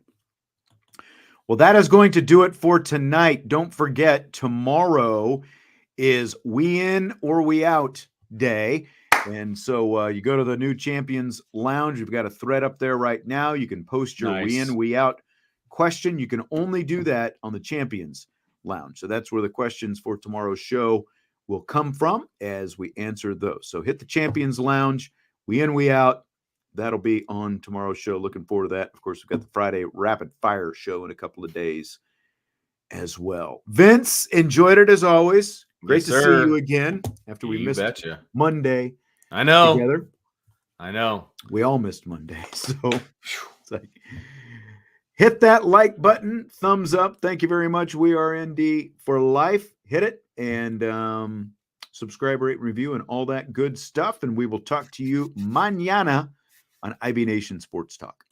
Well, that is going to do it for tonight. Don't forget, tomorrow is we in or we out day. And so you go to the new Champions Lounge. We've got a thread up there right now. You can post your we in, we out question. You can only do that on the Champions Lounge. So that's where the questions for tomorrow's show will come from as we answer those. So hit the Champions Lounge, we in, we out. That'll be on tomorrow's show. Looking forward to that. Of course, we've got the Friday Rapid Fire show in a couple of days as well. Vince, enjoyed it as always. Great to see you again after we missed Monday. I know. Together. I know. We all missed Monday. So it's like, hit that like button, thumbs up. Thank you very much. We are ND for life. Hit it and subscribe, rate, review, and all that good stuff. And we will talk to you mañana on IB Nation Sports Talk.